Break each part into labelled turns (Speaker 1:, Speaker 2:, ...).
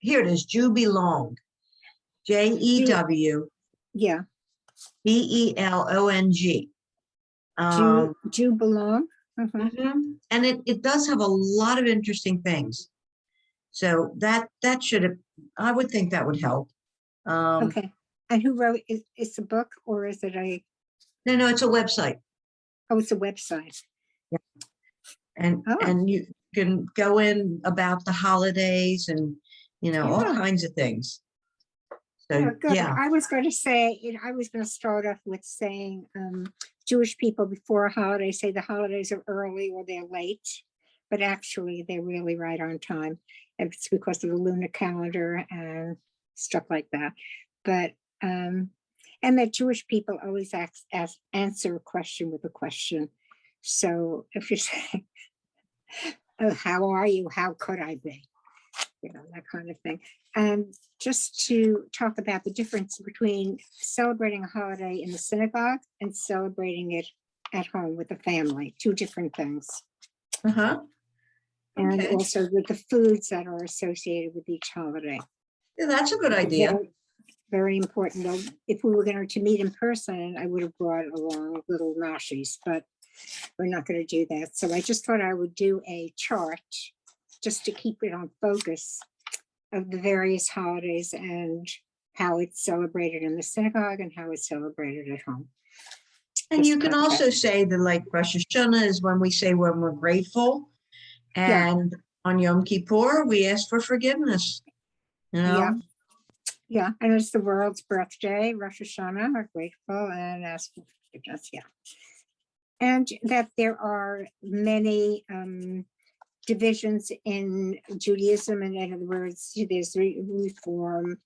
Speaker 1: here it is, Jewbelong. Jewbelong.
Speaker 2: Yeah. Jewbelong.
Speaker 1: And it does have a lot of interesting things. So that should have, I would think that would help.
Speaker 2: Okay. And who wrote it? It's a book or is it a?
Speaker 1: No, it's a website.
Speaker 2: Oh, it's a website.
Speaker 1: Yeah. And you can go in about the holidays and, all kinds of things. So,
Speaker 2: good.
Speaker 1: yeah.
Speaker 2: I was going to say, I was going to start off with saying Jewish people before a holiday say the holidays are early or they're late, but actually they're really right on time. And it's because of the lunar calendar and stuff like that. But, and that Jewish people always answer a question with a question. So if you say, oh, how are you? How could I be? That kind of thing. And just to talk about the difference between celebrating a holiday in the synagogue and celebrating it at home with the family, two different things.
Speaker 1: Okay.
Speaker 2: And also with the foods that are associated with each holiday.
Speaker 1: Yeah, that's a good idea.
Speaker 2: Very, very important. Though, if we were going to meet in person, I would have brought along little nashis, but we're not going to do that. So I just thought I would do a chart just to keep it on focus of the various holidays and how it's celebrated in the synagogue and how it's celebrated at home.
Speaker 1: And just you can also say that like Rosh Hashanah is when we say when we're grateful. And on Yom Kippur, we ask for forgiveness.
Speaker 2: Yeah, and it's the world's birthday, Rosh Hashanah, are grateful and ask for forgiveness, And that there are many divisions in Judaism, and in other words, there's Reform,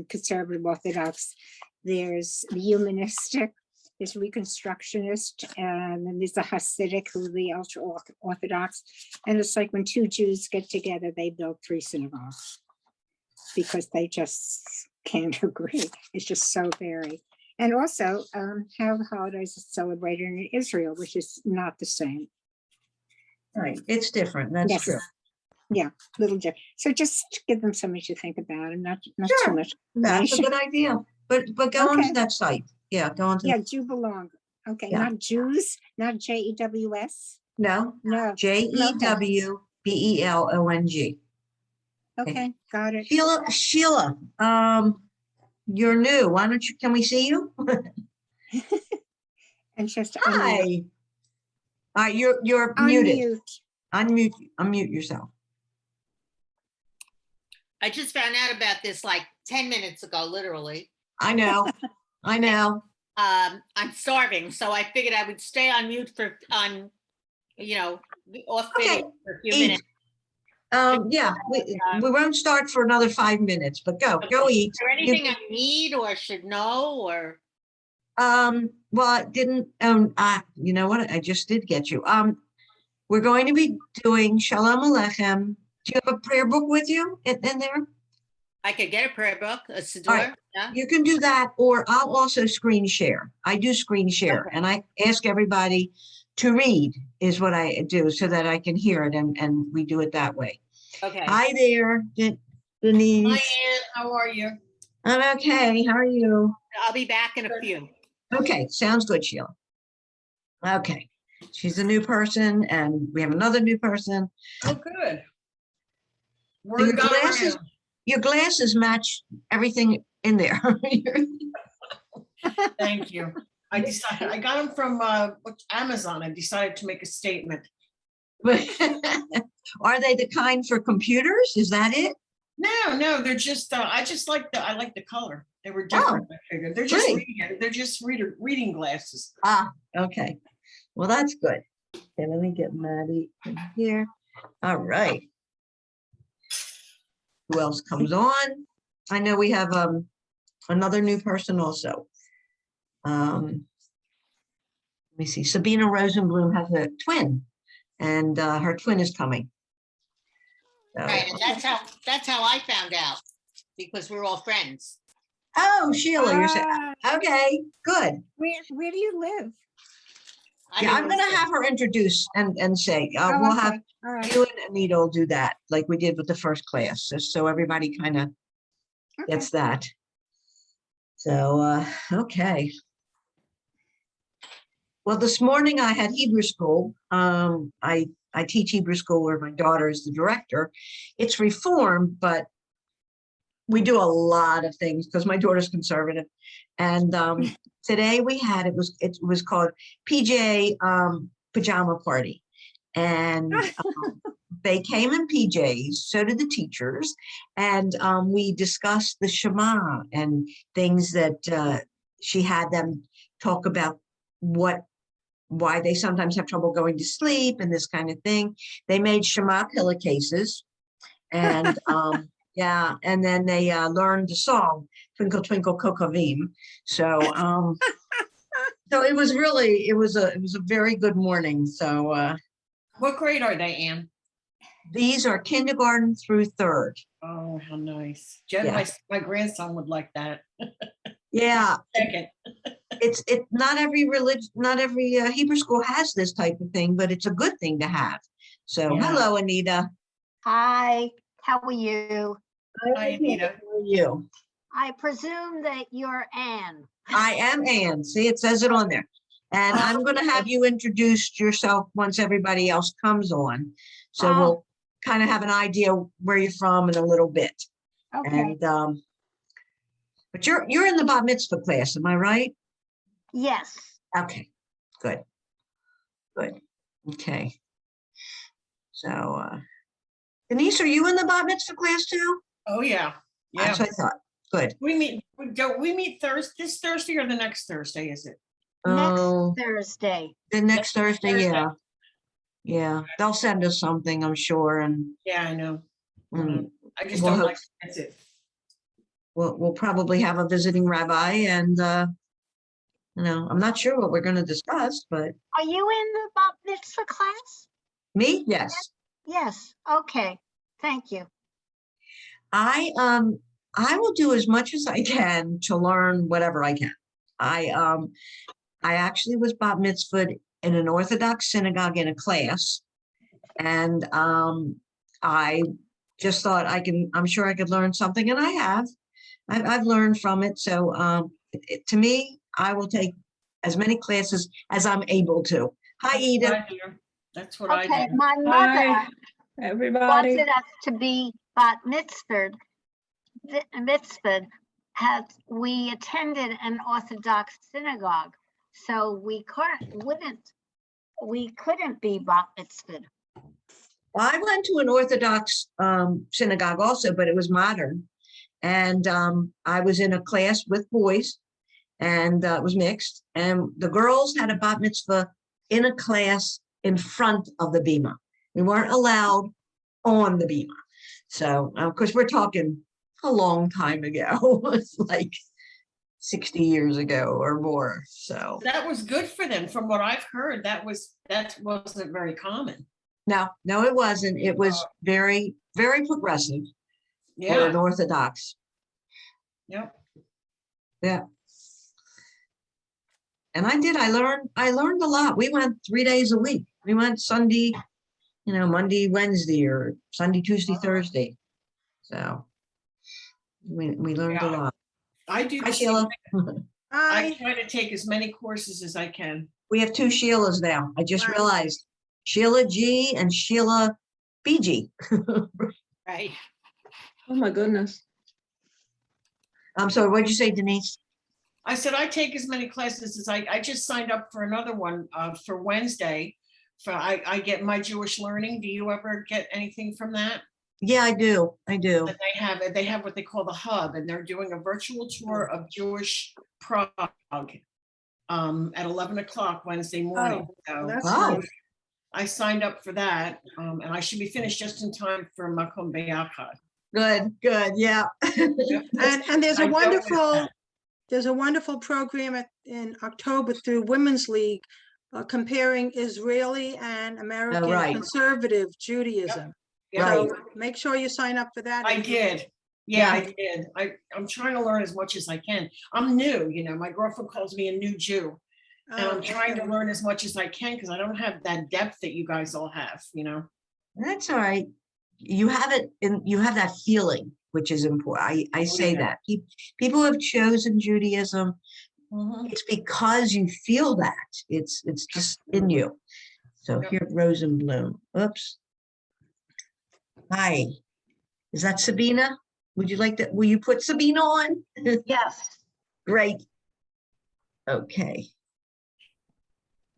Speaker 2: Conservative Orthodox, there's the Humanistic, there's Reconstructionist, and then there's the Hasidic, who are the ultra Orthodox. And it's like when two Jews get together, they build 3 synagogues because they just can't agree. It's just so varied. And also how the holidays are celebrated in Israel, which is not the same.
Speaker 1: Right, it's different. That's true.
Speaker 2: Yeah, little different. So just give them something to think about, and not too much.
Speaker 1: That's a good idea. But go onto that site. Yeah, go on to.
Speaker 2: Yeah, Jewbelong. Okay, not Jews, not Jews.
Speaker 1: No, Jewbelong.
Speaker 2: Okay, got it.
Speaker 1: Sheila, you're new. Why don't you? Can we see you?
Speaker 2: And just
Speaker 1: hi. You're muted. Unmute yourself.
Speaker 3: I just found out about this like 10 minutes ago, literally.
Speaker 1: I know.
Speaker 3: I'm starving, so I figured I would stay on mute off video for a few minutes.
Speaker 1: We won't start for another 5 minutes, but go eat.
Speaker 3: Is there anything I need or should know or?
Speaker 1: Well, I didn't. You know what? I just did get you. We're going to be doing Shalom Aleichem. Do you have a prayer book with you in there?
Speaker 3: I could get a prayer book, a siddur.
Speaker 1: Right. Yeah. You can do that, or I'll also screen share. I do screen share, and I ask everybody to read is what I do so that I can hear it, and we do it that way.
Speaker 3: Okay.
Speaker 1: Hi there, Denise.
Speaker 3: Hi, Ann. How are you?
Speaker 1: I'm okay. How are you?
Speaker 3: I'll be back in a few.
Speaker 1: Okay, sounds good, Sheila. Okay, she's a new person, and we have another new person.
Speaker 4: Oh, good.
Speaker 1: Your glasses match everything in there.
Speaker 4: Thank you. I got them from Amazon. I decided to make a statement.
Speaker 1: Are they the kind for computers? Is that it?
Speaker 4: No, they're just. I like the color. They were different. I figured they're just reading glasses.
Speaker 1: Okay. Well, that's good. Okay, let me get Maddie in here. All right. Who else comes on? I know we have another new person also. Let me see. Sabina Rosenblum has a twin, and her twin is coming. So.
Speaker 3: Right, and that's how I found out, because we're all friends.
Speaker 1: Oh, Sheila, you're saying, okay, good.
Speaker 2: Where do you live?
Speaker 3: I
Speaker 1: Yeah, I'm
Speaker 3: didn't
Speaker 1: gonna
Speaker 3: listen.
Speaker 1: have her introduce and say,
Speaker 2: Oh,
Speaker 1: we'll have
Speaker 2: okay. All right.
Speaker 1: you and Anita will do that, like we did with the first class, just so everybody kind of
Speaker 2: Okay.
Speaker 1: gets that. So, okay. Well, this morning I had Hebrew school. I teach Hebrew school where my daughter is the director. It's reformed, but we do a lot of things because my daughter's conservative. And today we had it was called PJ pajama party, and they came in PJs. So did the teachers, and we discussed the Shema and things that she had them talk about why they sometimes have trouble going to sleep and this kind of thing. They made Shema pillowcases, and yeah, and then they learned the song Twinkle Twinkle Kokavim. So so it was really it was a very good morning. So
Speaker 4: What grade are they, Anne?
Speaker 1: these are kindergarten through third.
Speaker 4: Oh, how nice. Jen,
Speaker 1: Yeah.
Speaker 4: my grandson would like that.
Speaker 1: Yeah,
Speaker 4: Second.
Speaker 1: it's not every Hebrew school has this type of thing, but it's a good thing to have. So
Speaker 4: Yeah.
Speaker 1: hello, Anita.
Speaker 5: Hi, how are you?
Speaker 4: Hi, Anita.
Speaker 1: How are you?
Speaker 5: I presume that you're Anne.
Speaker 1: I am Ann. See, it says it on there. And I'm going to have you introduce yourself once everybody else comes on. So
Speaker 5: Oh.
Speaker 1: we'll kind of have an idea where you're from in a little bit.
Speaker 5: Okay,
Speaker 1: And but you're in the bat mitzvah class, am I right?
Speaker 5: yes,
Speaker 1: Okay, good. Good. Okay. So Denise, are you in the bat mitzvah class too?
Speaker 4: Oh, yeah. Yeah.
Speaker 1: That's what I thought. Good.
Speaker 4: We meet Thursday, this Thursday or the next Thursday, is it?
Speaker 1: Oh,
Speaker 5: next Thursday.
Speaker 1: the next Thursday,
Speaker 4: Thursday.
Speaker 1: yeah. Yeah, they'll send us something, I'm sure, and
Speaker 4: Yeah, I know.
Speaker 1: mm,
Speaker 4: I just
Speaker 1: We'll
Speaker 4: don't
Speaker 1: hope-
Speaker 4: like, that's it.
Speaker 1: we'll probably have a visiting rabbi, and I'm not sure what we're going to discuss, but
Speaker 5: Are you in the bat mitzvah class?
Speaker 1: me, yes.
Speaker 5: Yes, okay, thank you.
Speaker 1: I will do as much as I can to learn whatever I can. I actually was bat mitzvahed in an Orthodox synagogue in a class, and I just thought I'm sure I could learn something, and I have. I've learned from it. So to me, I will take as many classes as I'm able to. Hi,
Speaker 4: That's what
Speaker 1: Edith.
Speaker 4: I do. That's what I
Speaker 5: Okay,
Speaker 4: do.
Speaker 5: my mother
Speaker 6: Hi, everybody.
Speaker 5: wanted us to be bat mitzvahed. We attended an Orthodox synagogue, so we couldn't be bat mitzvahed.
Speaker 1: Well, I went to an Orthodox synagogue also, but it was modern. And I was in a class with boys, and it was mixed. And the girls had a bat mitzvah in a class in front of the bima. We weren't allowed on the bima. So, of course, we're talking a long time ago. It's like 60 years ago or more. So,
Speaker 4: That was good for them. From what I've heard, that wasn't very common.
Speaker 1: no, it wasn't. It was very, very progressive for an
Speaker 4: Yeah,
Speaker 1: Orthodox.
Speaker 4: yep.
Speaker 1: Yeah. And I learned a lot. We went 3 days a week. We went Sunday, Monday, Wednesday, or Sunday, Tuesday,
Speaker 4: Wow.
Speaker 1: Thursday. So we learned a
Speaker 4: Yeah.
Speaker 1: lot.
Speaker 4: I do.
Speaker 1: Hi,
Speaker 4: the same
Speaker 1: Sheila.
Speaker 4: thing. I
Speaker 2: Hi,
Speaker 4: try to take as many courses as I can.
Speaker 1: We have 2 Sheilas now. I just
Speaker 2: Right.
Speaker 1: realized Sheila G and Sheila BG.
Speaker 3: Right.
Speaker 6: Oh, my goodness.
Speaker 1: I'm sorry, what'd you say, Denise?
Speaker 4: I said I take as many classes as I just signed up for another one for Wednesday. I get My Jewish Learning. Do you ever get anything from that?
Speaker 1: Yeah, I do. I do.
Speaker 4: And they have what they call the hub, and they're doing a virtual tour of Jewish Prague at 11 o'clock Wednesday morning. So
Speaker 2: that's
Speaker 1: Wow.
Speaker 2: nice.
Speaker 4: I signed up for that, and I should be finished just in time for Makom Beyachad.
Speaker 1: Good, yeah.
Speaker 2: And there's
Speaker 4: I
Speaker 2: a
Speaker 4: don't miss
Speaker 2: wonderful program in October through Women's League comparing Israeli and American
Speaker 1: right.
Speaker 2: conservative Judaism.
Speaker 4: Yeah,
Speaker 1: Right.
Speaker 2: So make sure you sign up for that.
Speaker 4: I did. Yeah, I did. I'm trying to learn as much as I can. I'm new, my girlfriend calls me a new Jew. And I'm
Speaker 2: Oh,
Speaker 4: trying to
Speaker 2: okay.
Speaker 4: learn as much as I can because I don't have that depth that you guys all have, you know?
Speaker 1: That's all right. You have it in, you have that feeling, which is important. I
Speaker 4: Oh,
Speaker 1: say
Speaker 4: yeah.
Speaker 1: that. People who have chosen Judaism,
Speaker 4: Mhm.
Speaker 1: it's because you feel that. It's just in you. So
Speaker 4: Yep.
Speaker 1: here, Rosenblum. Oops. Hi. Is that Sabina? Would you like to, will you put Sabina on?
Speaker 5: Yes.
Speaker 1: Great. Okay.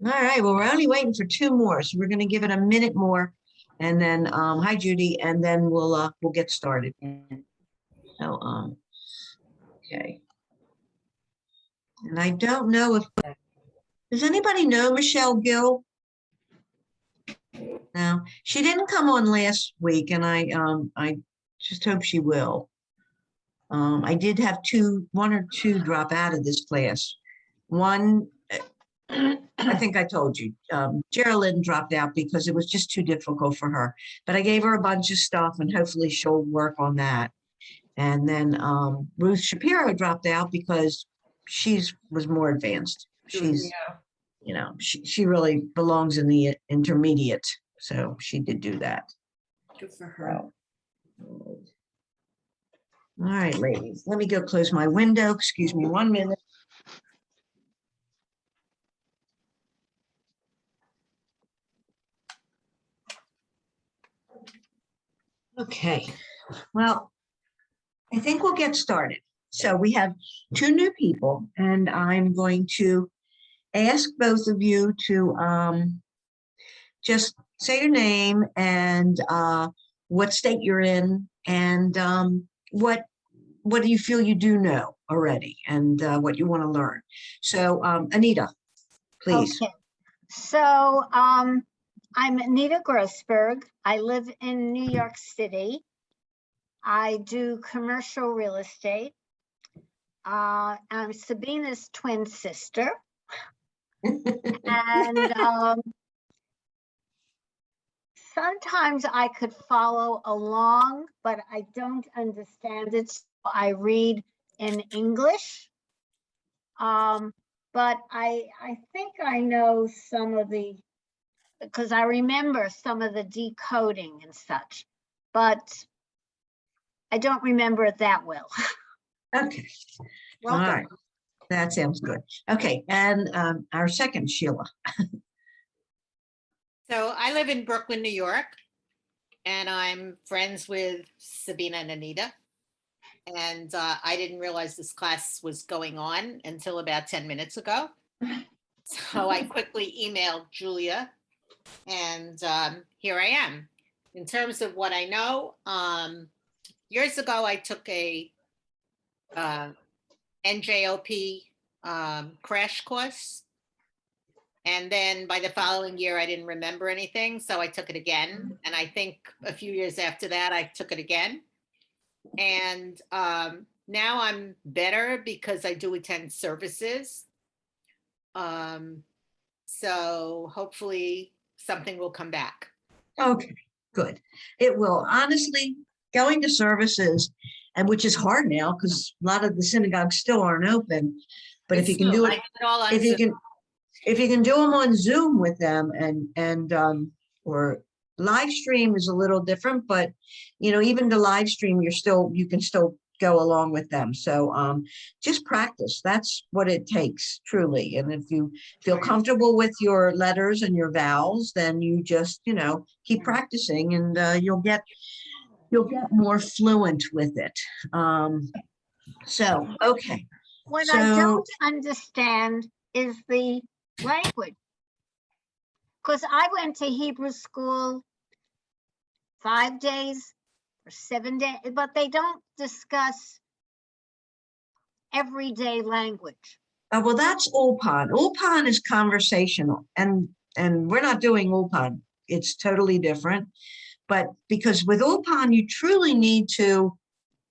Speaker 1: All right, well, we're only waiting for two more, so we're gonna give it a minute more. And then, hi Judy, and then we'll get started. So, okay. And I don't know if, does anybody know Michelle Gill? No, she didn't come on last week and I just hope she will. I did have one or two drop out of this class. One, I think I told you, Geraldine dropped out because it was just too difficult for her. But I gave her a bunch of stuff and hopefully she'll work on that. And then Ruth Shapiro dropped out because was more advanced. She's,
Speaker 4: Yeah.
Speaker 1: you know, she really belongs in the intermediate. So she did do that.
Speaker 4: Good for her.
Speaker 1: All right, ladies, let me go close my window. Excuse me 1 minute. Okay, well, I think we'll get started. So we have two new people and I'm going to ask both of you to just say your name and what state you're in and what do you feel you do know already and what you want to learn. So Anita, please.
Speaker 5: Okay. So I'm Anita Grossberg. I live in New York City. I do commercial real estate. I'm Sabina's twin sister. And sometimes I could follow along, but I don't understand it. So I read in English. But I think I know some of because I remember some of the decoding and such, but I don't remember it that well.
Speaker 1: Okay. All right.
Speaker 4: Welcome.
Speaker 1: That sounds good. Okay, and our second Sheila.
Speaker 3: So I live in Brooklyn, New York, and I'm friends with Sabina and Anita. And I didn't realize this class was going on until about 10 minutes ago. So I quickly emailed Julia, and here I am. In terms of what I know, years ago I took a NJOP crash course. And then by the following year, I didn't remember anything. So I took it again. And I think a few years after that, I took it again. And now I'm better because I do attend services. So hopefully something will come back.
Speaker 1: Okay, good. It will. Honestly, going to services, and which is hard now because a lot of the synagogues still aren't open. But if you can do
Speaker 3: I
Speaker 1: it,
Speaker 3: do it all on
Speaker 1: if you
Speaker 3: Zoom.
Speaker 1: can do them on Zoom with them and or live stream is a little different, but you know, even the live stream, you can still go along with them. So just practice. That's what it takes, truly. And if you feel comfortable with your letters and your vowels, then you just, you know, keep practicing and you'll get more fluent with it. So okay.
Speaker 5: What
Speaker 1: So
Speaker 5: I don't understand is the language. Because I went to Hebrew school 5 days or 7 days, but they don't discuss everyday language.
Speaker 1: well, that's Ulpan. Ulpan is conversational, and we're not doing Ulpan. It's totally different. But because with Ulpan, you truly need to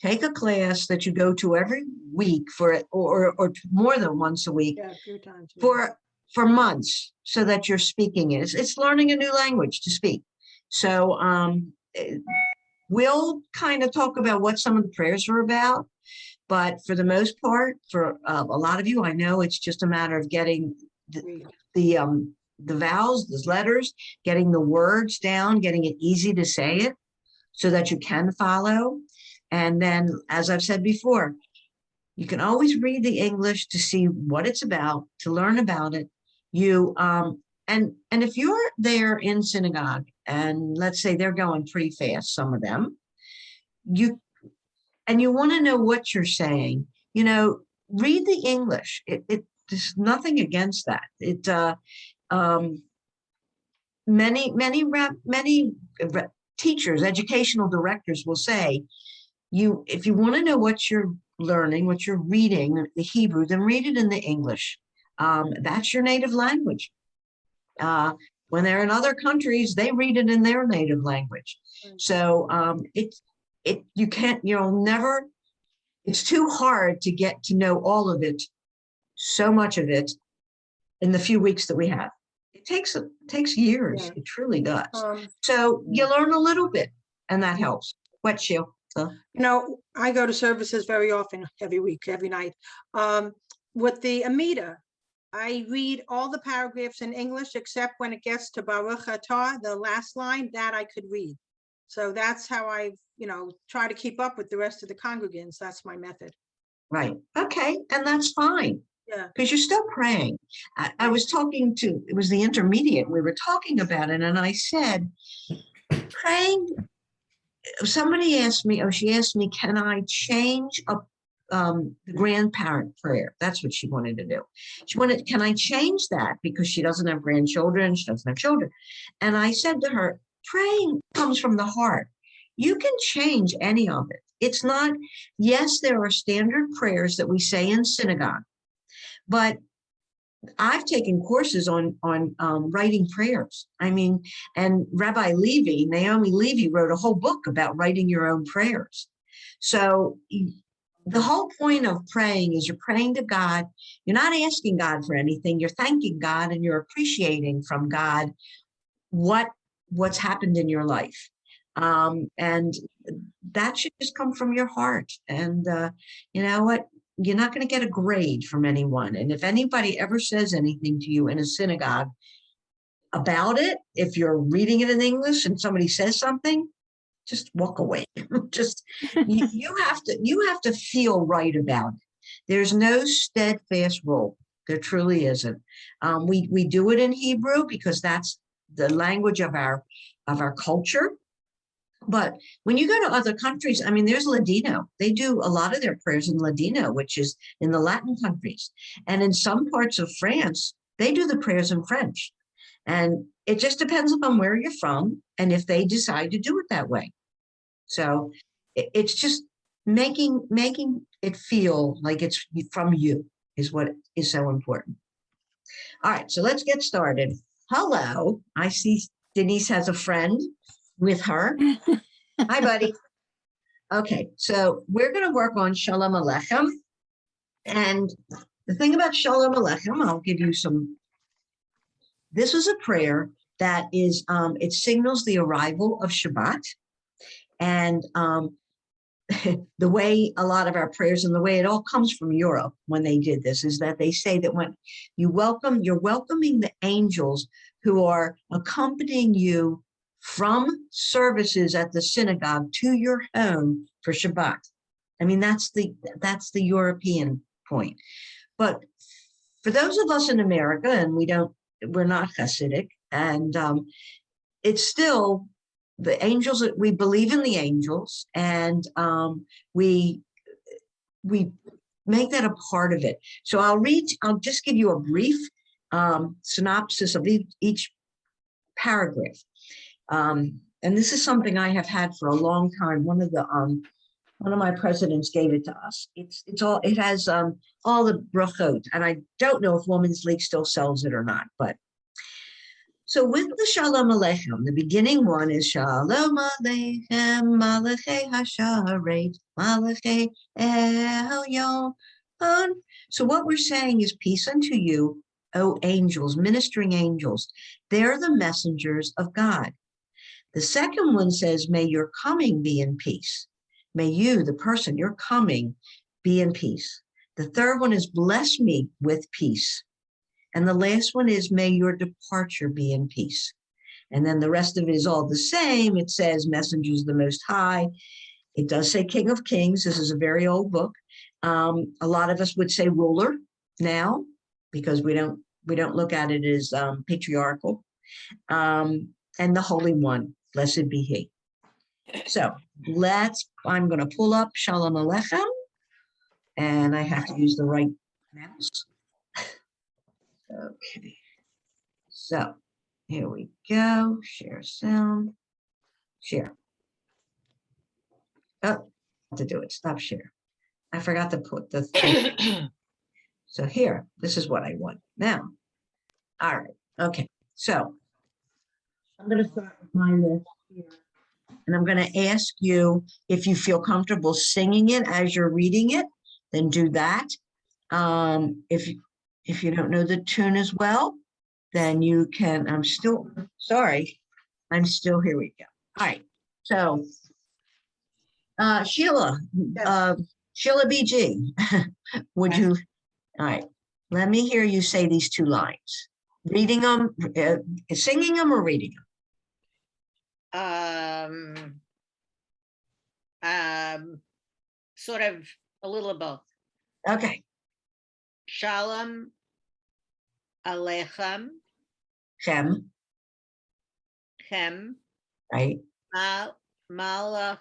Speaker 1: take a class that you go to every week for it, or more than once a week
Speaker 6: Yeah, a few times.
Speaker 1: for months, so that you're speaking it. It's learning a new language to speak. So we'll kind of talk about what some of the prayers are about. But for the most part, for a lot of you, I know it's just a matter of getting the vowels, the letters, getting the words down, getting it easy to say it so that you can follow. And then, as I've said before, you can always read the English to see what it's about, to learn about it. And if you're there in synagogue, and let's say they're going pretty fast, some of them, you want to know what you're saying, read the English. There's nothing against that. Many teachers, educational directors will say, if you want to know what you're learning, what you're reading, the Hebrew, then read it in the English. That's your native language. When they're in other countries, they read it in their native language. So it's too hard to get to know all of it, so much of it, in the few weeks that we have. It takes years.
Speaker 7: Yeah.
Speaker 1: It truly does. So you learn a little bit, and that helps. What, Sheila?
Speaker 7: I go to services very often, every week, every night. With the Amida, I read all the paragraphs in English except when it gets to Baruch Atah, the last line, that I could read. So that's how I, try to keep up with the rest of the congregants. That's my method.
Speaker 1: Right. Okay. And that's fine.
Speaker 7: Yeah.
Speaker 1: Because you're still praying. I was talking to, it was the intermediate, we were talking about it, and I said, praying, somebody asked me, she asked me, can I change up the grandparent prayer? That's what she wanted to do. She wanted, can I change that? Because she doesn't have grandchildren, she doesn't have children. And I said to her, praying comes from the heart. You can change any of it. It's not, yes, there are standard prayers that we say in synagogue, but I've taken courses on writing prayers. And Rabbi Levy, Naomi Levy, wrote a whole book about writing your own prayers. So the whole point of praying is you're praying to God. You're not asking God for anything. You're thanking God, and you're appreciating from God what's happened in your life. And that should just come from your heart. And you know what? You're not going to get a grade from anyone. And if anybody ever says anything to you in a synagogue about it, if you're reading it in English and somebody says something, just walk away. you have to feel right about it. There's no steadfast rule. There truly isn't. We do it in Hebrew because that's the language of our culture. But when you go to other countries, there's Ladino. They do a lot of their prayers in Ladino, which is in the Latin countries. And in some parts of France, they do the prayers in French. And it just depends upon where you're from and if they decide to do it that way. So it's just making it feel like it's from you is what is so important. All right, so let's get started. Hello, I see Denise has a friend with her. Hi, buddy. Okay, so we're going to work on Shalom Aleichem. And the thing about Shalom Aleichem, I'll give you some. This is a prayer that is, it signals the arrival of Shabbat. And the way a lot of our prayers and the way it all comes from Europe when they did this is that they say that when you're welcoming the angels who are accompanying you from services at the synagogue to your home for Shabbat. That's the European point. But for those of us in America, and we're not Hasidic, and it's still the angels. We believe in the angels, and we make that a part of it. So I'll just give you a brief synopsis of each paragraph. And this is something I have had for a long time. One of my presidents gave it to us. It has all the brachot, and I don't know if Women's League still sells it or not. But so with the Shalom Aleichem, the beginning one is Shalom Aleichem, Malachei Hasharet, Malachei Elyon. So what we're saying is peace unto you, O angels, ministering angels. They're the messengers of God. The second one says, may your coming be in peace. May you, the person, you're coming, be in peace. The third one is bless me with peace. And the last one is, may your departure be in peace. And then the rest of it is all the same. It says messengers of the Most High. It does say King of Kings. This is a very old book. A lot of us would say ruler now, because we don't look at it as patriarchal. And the Holy One, blessed be He. So I'm going to pull up Shalom Aleichem, and I have to use the right mouse. Okay. So here we go. Share sound. Share. Oh, to do it. Stop share. I forgot to put the thing. So here, this is what I want now. All right. Okay. So I'm going to start with my list here. And I'm going to ask you if you feel comfortable singing it as you're reading it, then do that. If you don't know the tune as well, then you can, here we go. All right. So Sheila, Sheila BG, would you, all right, let me hear you say these two lines. Reading them, singing them or reading them?
Speaker 3: Sort of a little of both.
Speaker 1: Okay.
Speaker 3: Shalom Aleichem,
Speaker 1: Chem,
Speaker 3: Chem,
Speaker 1: right?
Speaker 3: Malach,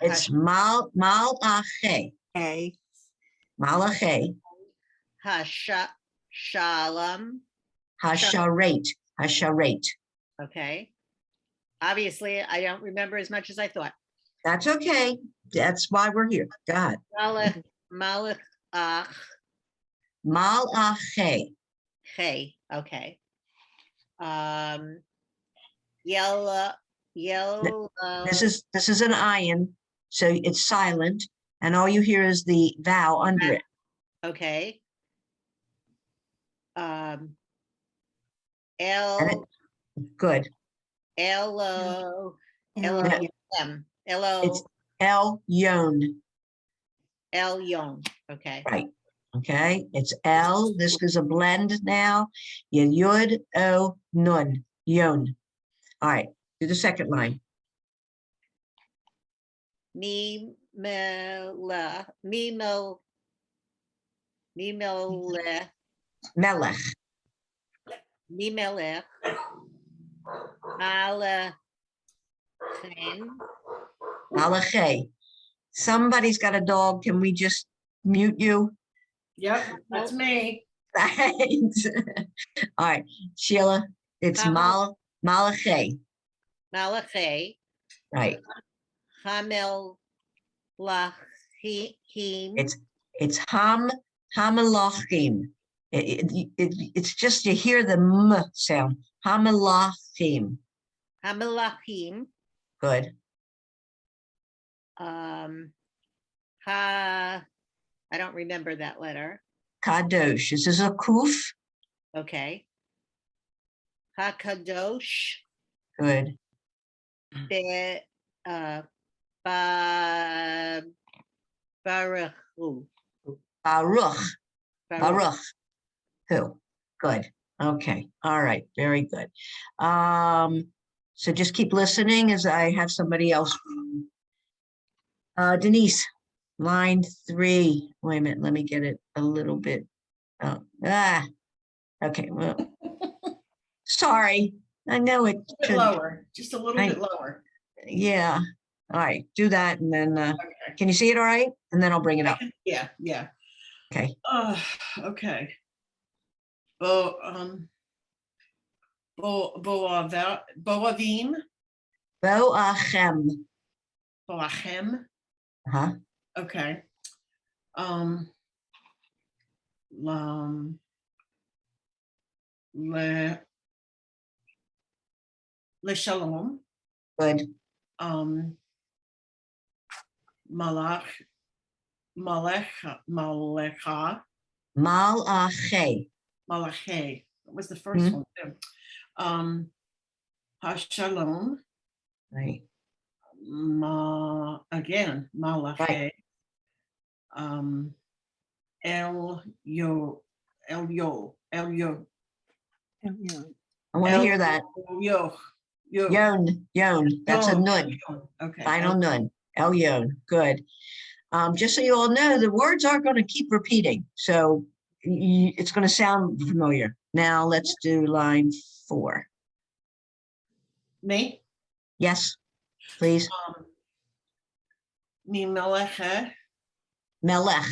Speaker 1: It's Malache.
Speaker 2: A,
Speaker 1: Malache.
Speaker 3: Shalom.
Speaker 1: Hasharet.
Speaker 3: Okay. Obviously, I don't remember as much as I thought.
Speaker 1: That's okay. That's why we're here. God.
Speaker 3: Malach,
Speaker 1: Malache.
Speaker 3: hey, okay. Yellow.
Speaker 1: This is an ion, so it's silent, and all you hear is the vowel under it.
Speaker 3: Okay.
Speaker 1: Good. It's El Yon.
Speaker 3: El Yon. Okay.
Speaker 1: Right. Okay. It's L. This is a blend now. Yud O Nun. Yon. All right. Do the second line.
Speaker 3: Melech.
Speaker 1: Melech. Malache. Somebody's got a dog. Can we just mute you?
Speaker 4: Yep, that's me.
Speaker 1: Thanks. All right. Sheila, it's Malache.
Speaker 3: Malachi.
Speaker 1: Right.
Speaker 3: Hamel Lachim.
Speaker 1: It's Hamalachim. It's just you hear the M sound. Hamalachim.
Speaker 3: Hamalachim.
Speaker 1: Good.
Speaker 3: I don't remember that letter.
Speaker 1: Kadosh. This is a kuf.
Speaker 3: Okay. Hakadosh.
Speaker 1: Good.
Speaker 3: Baruch.
Speaker 1: Baruch. Who? Good. Okay. All right. Very good. So just keep listening as I have somebody else. Denise, line 3. Wait a minute. Let me get it a little bit. Okay. Well, sorry. I know it
Speaker 4: Bit
Speaker 1: should.
Speaker 4: lower, just a little
Speaker 1: Right.
Speaker 4: bit lower.
Speaker 1: Yeah. All right. Do that. And then,
Speaker 4: Okay.
Speaker 1: can you see it all right? And then I'll bring it up.
Speaker 4: Yeah, yeah.
Speaker 1: Okay.
Speaker 4: Okay. Boavim.
Speaker 1: Boachem.
Speaker 4: Boachem.
Speaker 1: Uh-huh.
Speaker 4: Okay. Le Shalom.
Speaker 1: Good.
Speaker 4: Malecha.
Speaker 1: Malache.
Speaker 4: Malache. That was the first one too. Hashalom.
Speaker 1: Right.
Speaker 4: Again, Malache.
Speaker 1: Right.
Speaker 4: El Yo, El Yo, El Yo,
Speaker 1: I want to
Speaker 4: El
Speaker 1: hear that.
Speaker 4: Yo, Yo.
Speaker 1: Yon, that's a
Speaker 4: Yon,
Speaker 1: nun,
Speaker 4: Okay.
Speaker 1: final
Speaker 4: El-
Speaker 1: nun, el yon, good. Just so you all know, the words are going to keep repeating, so it's going to sound familiar. Now let's do line 4.
Speaker 4: Me?
Speaker 1: Yes, please.
Speaker 4: Mi Meleche.
Speaker 1: Melech,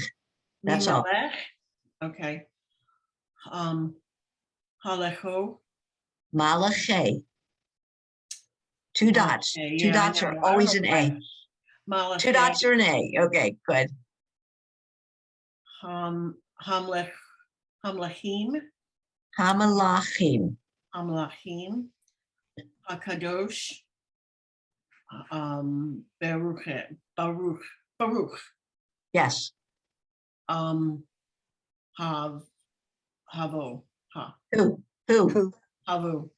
Speaker 1: that's all.
Speaker 4: Mimelech. Okay. Halecho.
Speaker 1: Malache. 2 dots.
Speaker 4: Malachi,
Speaker 1: 2
Speaker 4: yeah, I
Speaker 1: dots are
Speaker 4: know. I don't
Speaker 1: always
Speaker 4: know
Speaker 1: an
Speaker 4: why.
Speaker 1: A. 2
Speaker 4: Malachi.
Speaker 1: dots are an A. Okay, good.
Speaker 4: Hamlech. Hamlechim.
Speaker 1: Hamalachim.
Speaker 4: Hamlachim. Hakadosh. Baruch. Baruch. Baruch.
Speaker 1: Yes.
Speaker 4: Hav. Havo. Ha.
Speaker 1: Who?
Speaker 4: Havu.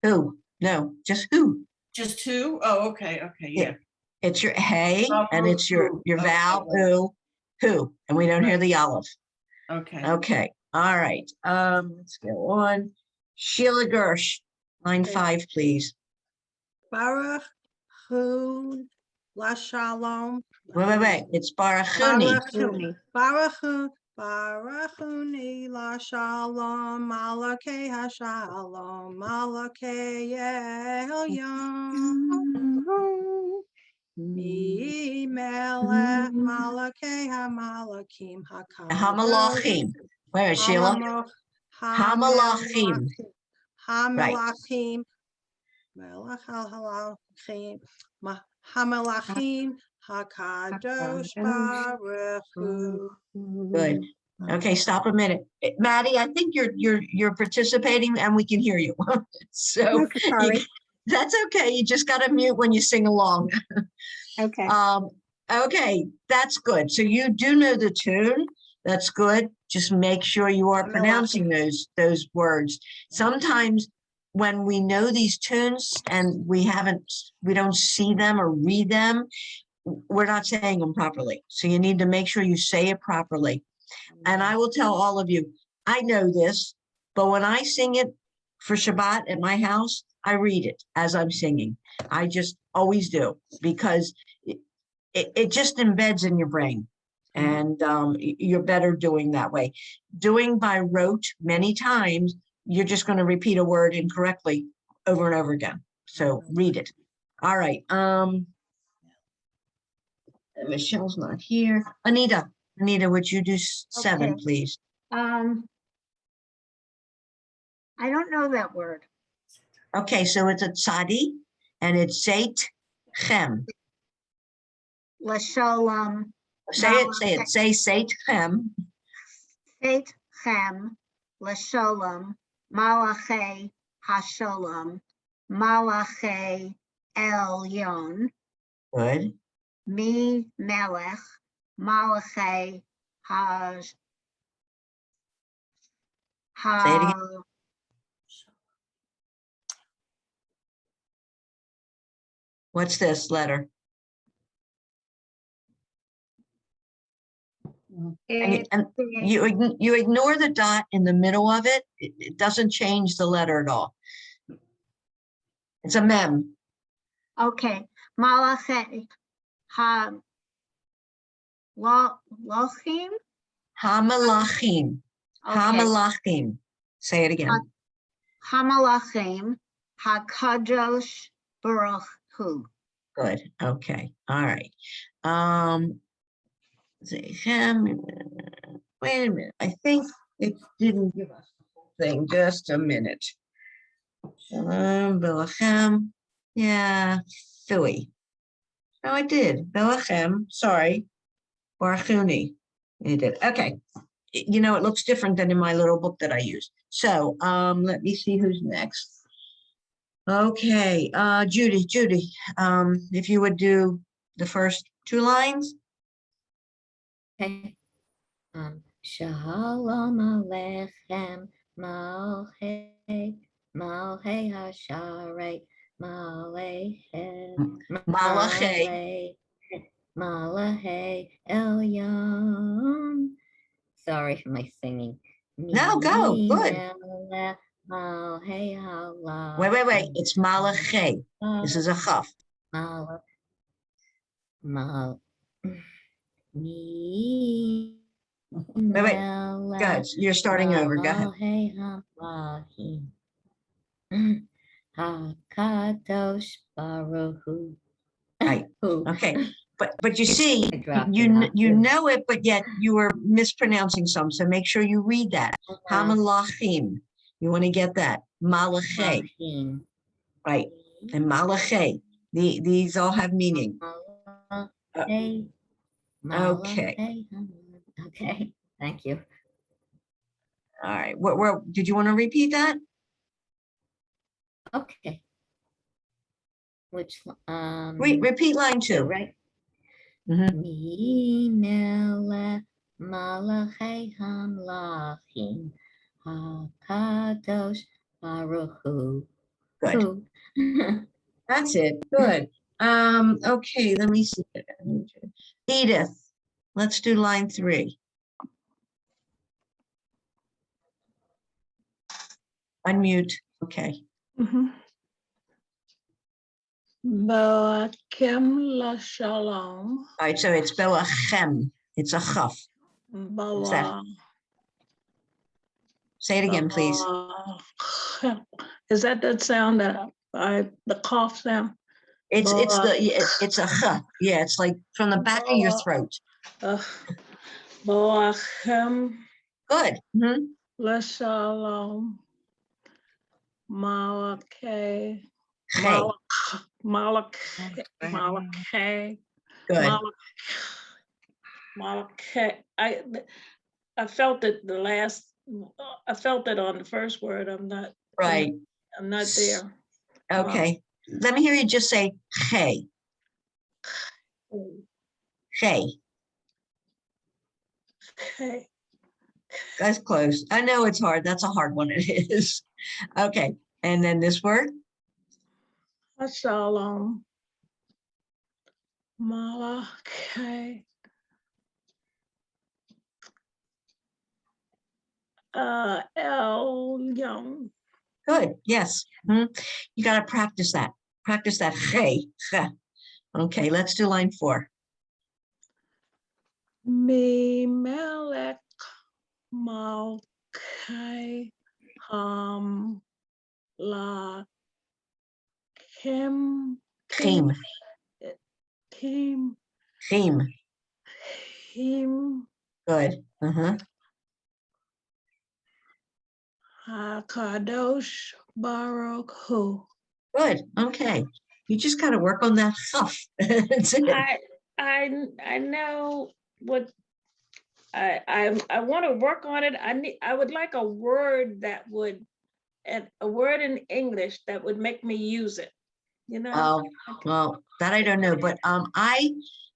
Speaker 1: Who? No, just who.
Speaker 4: Just two? Oh, okay. Okay. Yeah.
Speaker 1: It's your hey, and it's your
Speaker 4: Who.
Speaker 1: your
Speaker 4: Okay,
Speaker 1: vowel
Speaker 4: right.
Speaker 1: who, and we don't hear
Speaker 4: Right.
Speaker 1: the olive.
Speaker 4: Okay.
Speaker 1: Okay, all right. Let's go on. Sheila Gersh, line
Speaker 7: Okay.
Speaker 1: 5, please.
Speaker 7: Baruch Hu Lashalom.
Speaker 1: Wait. It's Barachuni.
Speaker 7: Baruchuni la shalom, malakei hashalom, malakei elyon. Mi melech malakei hamalakim hakadosh.
Speaker 1: Hamalachim. Where is Sheila? Hamalachim.
Speaker 7: Hamalachim. Melech hamalachim. Hamalachim. Hakadosh Baruch Hu.
Speaker 1: Good. Okay, stop a minute. Maddie, I think you're participating and we can hear you. So
Speaker 2: Okay, sorry.
Speaker 1: that's okay. You just got to mute when you sing along.
Speaker 2: Okay.
Speaker 1: Okay, that's good. So you do know the tune. That's good. Just make sure you are pronouncing those words. Sometimes when we know these tunes and we don't see them or read them, we're not saying them properly. So you need to make sure you say it properly. And I will tell all of you, I know this, but when I sing it for Shabbat at my house, I read it as I'm singing. I just always do, because it just embeds in your brain. And you're better doing that way. Doing by rote many times, you're just going to repeat a word incorrectly over and over again. So read it. All right. Michelle's not here. Anita, would you do 7,
Speaker 5: Okay.
Speaker 1: please?
Speaker 5: I don't know that word.
Speaker 1: Okay, so it's a tzadi and it's Seit Chem.
Speaker 5: Lashalom.
Speaker 1: Say it. Say Seit Chem.
Speaker 5: Seit Chem. Lashalom. Malache Hashalom. Malache Elyon.
Speaker 1: Good.
Speaker 5: Mi Melech. Malache Haj.
Speaker 1: Say it again. What's this letter? And you ignore the dot in the middle of it. It doesn't change the letter at all. It's a mem.
Speaker 5: Okay. Malache Ha Lochim.
Speaker 1: Hamalachim.
Speaker 5: Okay.
Speaker 1: Hamalachim. Say it again.
Speaker 5: Hamalachim Hakadosh Baruch Hu.
Speaker 1: Good. Okay. All right. Wait a minute. I think it didn't give us the whole thing. Just a minute. Shalom, Belachem. Yeah, Philly. No, I did. Belachem. Sorry. Barchuni. It did. Okay. You know, it looks different than in my little book that I used. So let me see who's next. Okay, Judy, if you would do the first 2 lines.
Speaker 8: Okay. Shalom Aleichem, Malchei Hasharet,
Speaker 1: Malachei.
Speaker 8: Malachei Elyon, sorry for my singing.
Speaker 1: No, go, good. Wait. It's malache. This is a chaf.
Speaker 8: Mal, mal,
Speaker 1: Wait. Good. You're starting over. Go ahead.
Speaker 8: Hakadosh Baruch Hu.
Speaker 1: Right.
Speaker 8: Hu.
Speaker 1: Okay. But you see,
Speaker 8: I dropped it
Speaker 1: you
Speaker 8: off,
Speaker 1: you
Speaker 8: too.
Speaker 1: know it, but yet you were mispronouncing some. So make sure you read that. Hamalachim. You want to get that. Malache.
Speaker 8: Malachim.
Speaker 1: Right. And malache. These all have meaning.
Speaker 8: Malache.
Speaker 1: Okay.
Speaker 8: Okay. Thank you.
Speaker 1: All right. Where did you want to repeat that?
Speaker 8: Okay. Which
Speaker 1: Repeat line 2.
Speaker 8: right?
Speaker 1: Mhm.
Speaker 8: Mi mele malachi hamlachim hakadosh baruch hu.
Speaker 1: Good.
Speaker 8: Hu.
Speaker 1: That's it. Good. Okay, let me see. Edith, let's do line 3. Unmute. Okay.
Speaker 6: Boakim la shalom.
Speaker 1: All right, so it's Belachem. It's a chaf.
Speaker 6: Boa.
Speaker 1: Say it again, please.
Speaker 6: Is that sound that the cough sound?
Speaker 1: It's it's a ch. Yeah, it's like from the back of your throat.
Speaker 6: Boachem
Speaker 1: Good. Mhm.
Speaker 6: la shalom. Malachi.
Speaker 1: Hey.
Speaker 6: Malachi.
Speaker 1: Good.
Speaker 6: Malachi. I felt it I felt it on the first word. I'm not
Speaker 1: Right.
Speaker 6: there.
Speaker 1: Okay. Let me hear you just say hey. Hey.
Speaker 6: Okay.
Speaker 1: That's close. I know it's hard. That's a hard one. It is. Okay. And then this word?
Speaker 6: Shalom. Malachi. El Young.
Speaker 1: Good. Yes. You got to practice that. Practice that. Hey. Okay. Let's do line 4.
Speaker 6: Me Melech Malkai La Kim
Speaker 1: Chim.
Speaker 6: Kim
Speaker 1: Chim.
Speaker 6: Him
Speaker 1: Good.
Speaker 6: Hakadosh Baruch Hu.
Speaker 1: Good. Okay. You just got to work on that stuff. That's it.
Speaker 6: I know what I want to work on it. I would like a word that would, a word in English that would make me use it. You know.
Speaker 1: Oh, well, that I don't know, but I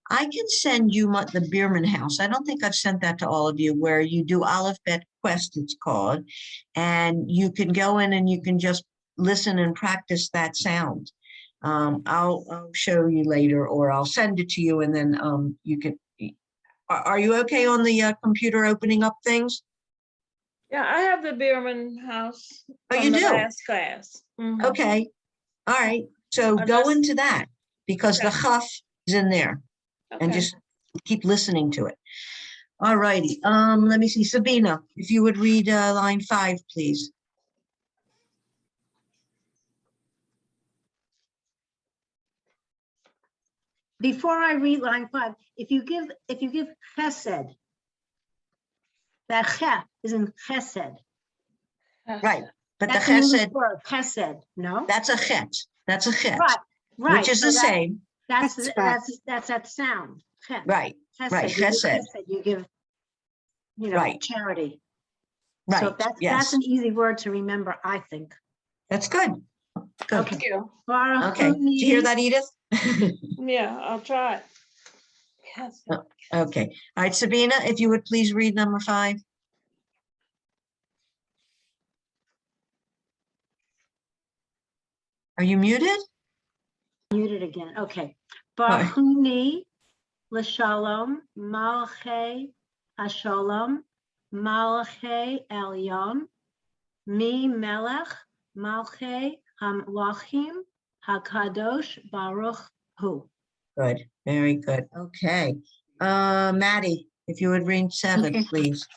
Speaker 1: can send you the Bierman House. I don't think I've sent that to all of you, where you do Aleph Bet Quest, it's called, and you can go in and you can just listen and practice that sound. I'll show you later, or I'll send it to you, and then you can. Are you okay on the computer opening up things?
Speaker 6: Yeah, I have the Bierman House.
Speaker 1: Oh,
Speaker 6: from
Speaker 1: you
Speaker 6: the
Speaker 1: do?
Speaker 6: last class. Mhm.
Speaker 1: Okay. All right. So go
Speaker 6: Unless-
Speaker 1: into that, because the chaf is in there, and
Speaker 6: Okay.
Speaker 1: just keep listening to it. All righty. Let me see. Sabina, if you would read line 5, please.
Speaker 5: Before I read line 5, if you give chesed, that che is in chesed.
Speaker 1: Right. But
Speaker 5: That's
Speaker 1: the
Speaker 5: an English
Speaker 1: chesed,
Speaker 5: word, chesed, no?
Speaker 1: that's a chet. That's a chet,
Speaker 5: Right, right.
Speaker 1: which is
Speaker 5: so
Speaker 1: the
Speaker 5: that-
Speaker 1: same.
Speaker 5: That's
Speaker 2: That's
Speaker 5: that sound. Chet.
Speaker 1: Right. Right.
Speaker 5: You give
Speaker 1: Chesed.
Speaker 5: chesed, you give,
Speaker 1: Right.
Speaker 5: charity.
Speaker 1: Right.
Speaker 5: So that's
Speaker 1: Yes.
Speaker 5: an easy word to remember, I think.
Speaker 1: That's good. Good.
Speaker 5: Okay.
Speaker 6: Thank you.
Speaker 1: Okay. Did you hear that, Edith?
Speaker 6: Yeah, I'll try it. Yes.
Speaker 1: Okay. All right, Sabina, if you would please read number 5. Are you muted?
Speaker 5: Muted again, okay.
Speaker 1: Sorry.
Speaker 5: Barchuni l'shalom, malche hashalom, Malachei Elyon, Mi Melech Malchei Hamlachim Hakadosh Baruch Hu.
Speaker 1: Good, very good. Okay. Maddie, if you would read 7,
Speaker 2: Okay.
Speaker 1: please.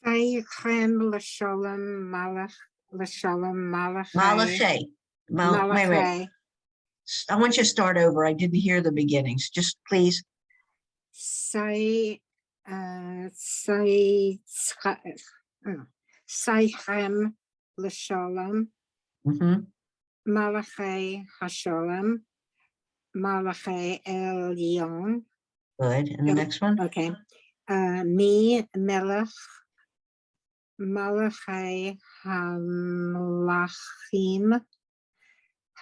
Speaker 2: Sayichem l'sholem malach l'sholem malachai.
Speaker 1: Malachai. Wait, wait.
Speaker 2: Malachai.
Speaker 1: I want you to start over. I didn't hear the beginnings. Just please.
Speaker 2: Sayichem l'sholem
Speaker 1: Mhm.
Speaker 2: malachai hasholem malachai elyon.
Speaker 1: Good. And the next one?
Speaker 2: Okay. Mi melech malachai hamlachim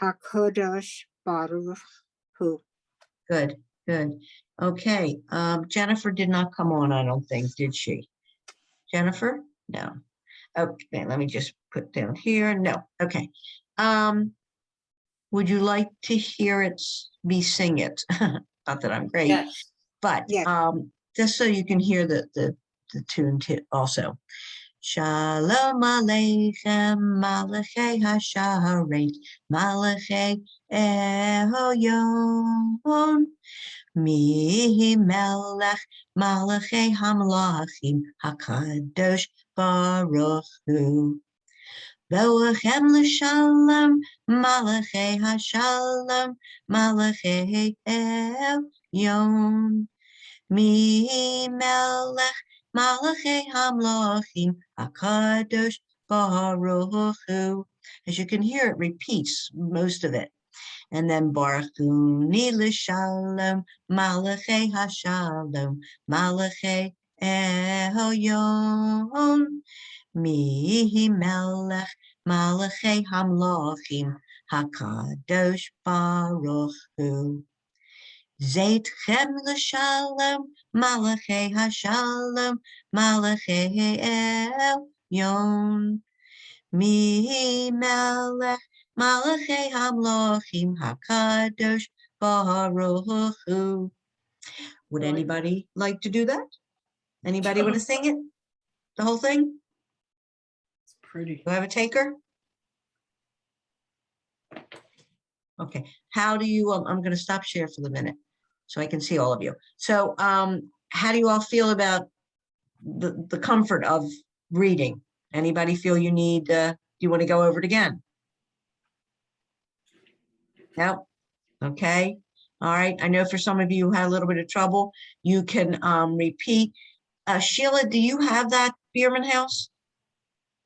Speaker 2: hakodosh baruch hu.
Speaker 1: Good, good. Okay. Jennifer did not come on, I don't think, did she? Jennifer? No. Okay, let me just put down here. No. Okay. Would you like to hear me sing it? Not that I'm great,
Speaker 3: Yes.
Speaker 1: but
Speaker 2: Yes.
Speaker 1: just so you can hear the tune also. Shalom Aleichem Malachei Hasharet Malachei Elyon Mi Melech Malachei Hamlachim Hakadosh Baruch Hu Boachem L'Shalom Malachei Hashalom Malachei Elyon Mi Melech Malachei Hamlachim Hakadosh Baruch Hu. As you can hear, it repeats most of it. And then Baruch Hu L'Shalom Malachei Hashalom Malachei Elyon Mi Melech Malachei Hamlachim Hakadosh Baruch Hu. Zeitchem l'shalom, malachei hashalom, malachei elyon. Mi melech, malachei hamlochim, hakadosh baruch hu. Would anybody like to do that? Anybody want to sing it? The whole thing?
Speaker 4: It's pretty.
Speaker 1: Do I have a taker? Okay, how do you, I'm going to stop share for the minute so I can see all of you. So how do you all feel about the comfort of reading? Anybody feel you need, do you want to go over it again? No? Okay. All right. I know for some of you who had a little bit of trouble, you can repeat. Sheila, do you have that Bierman House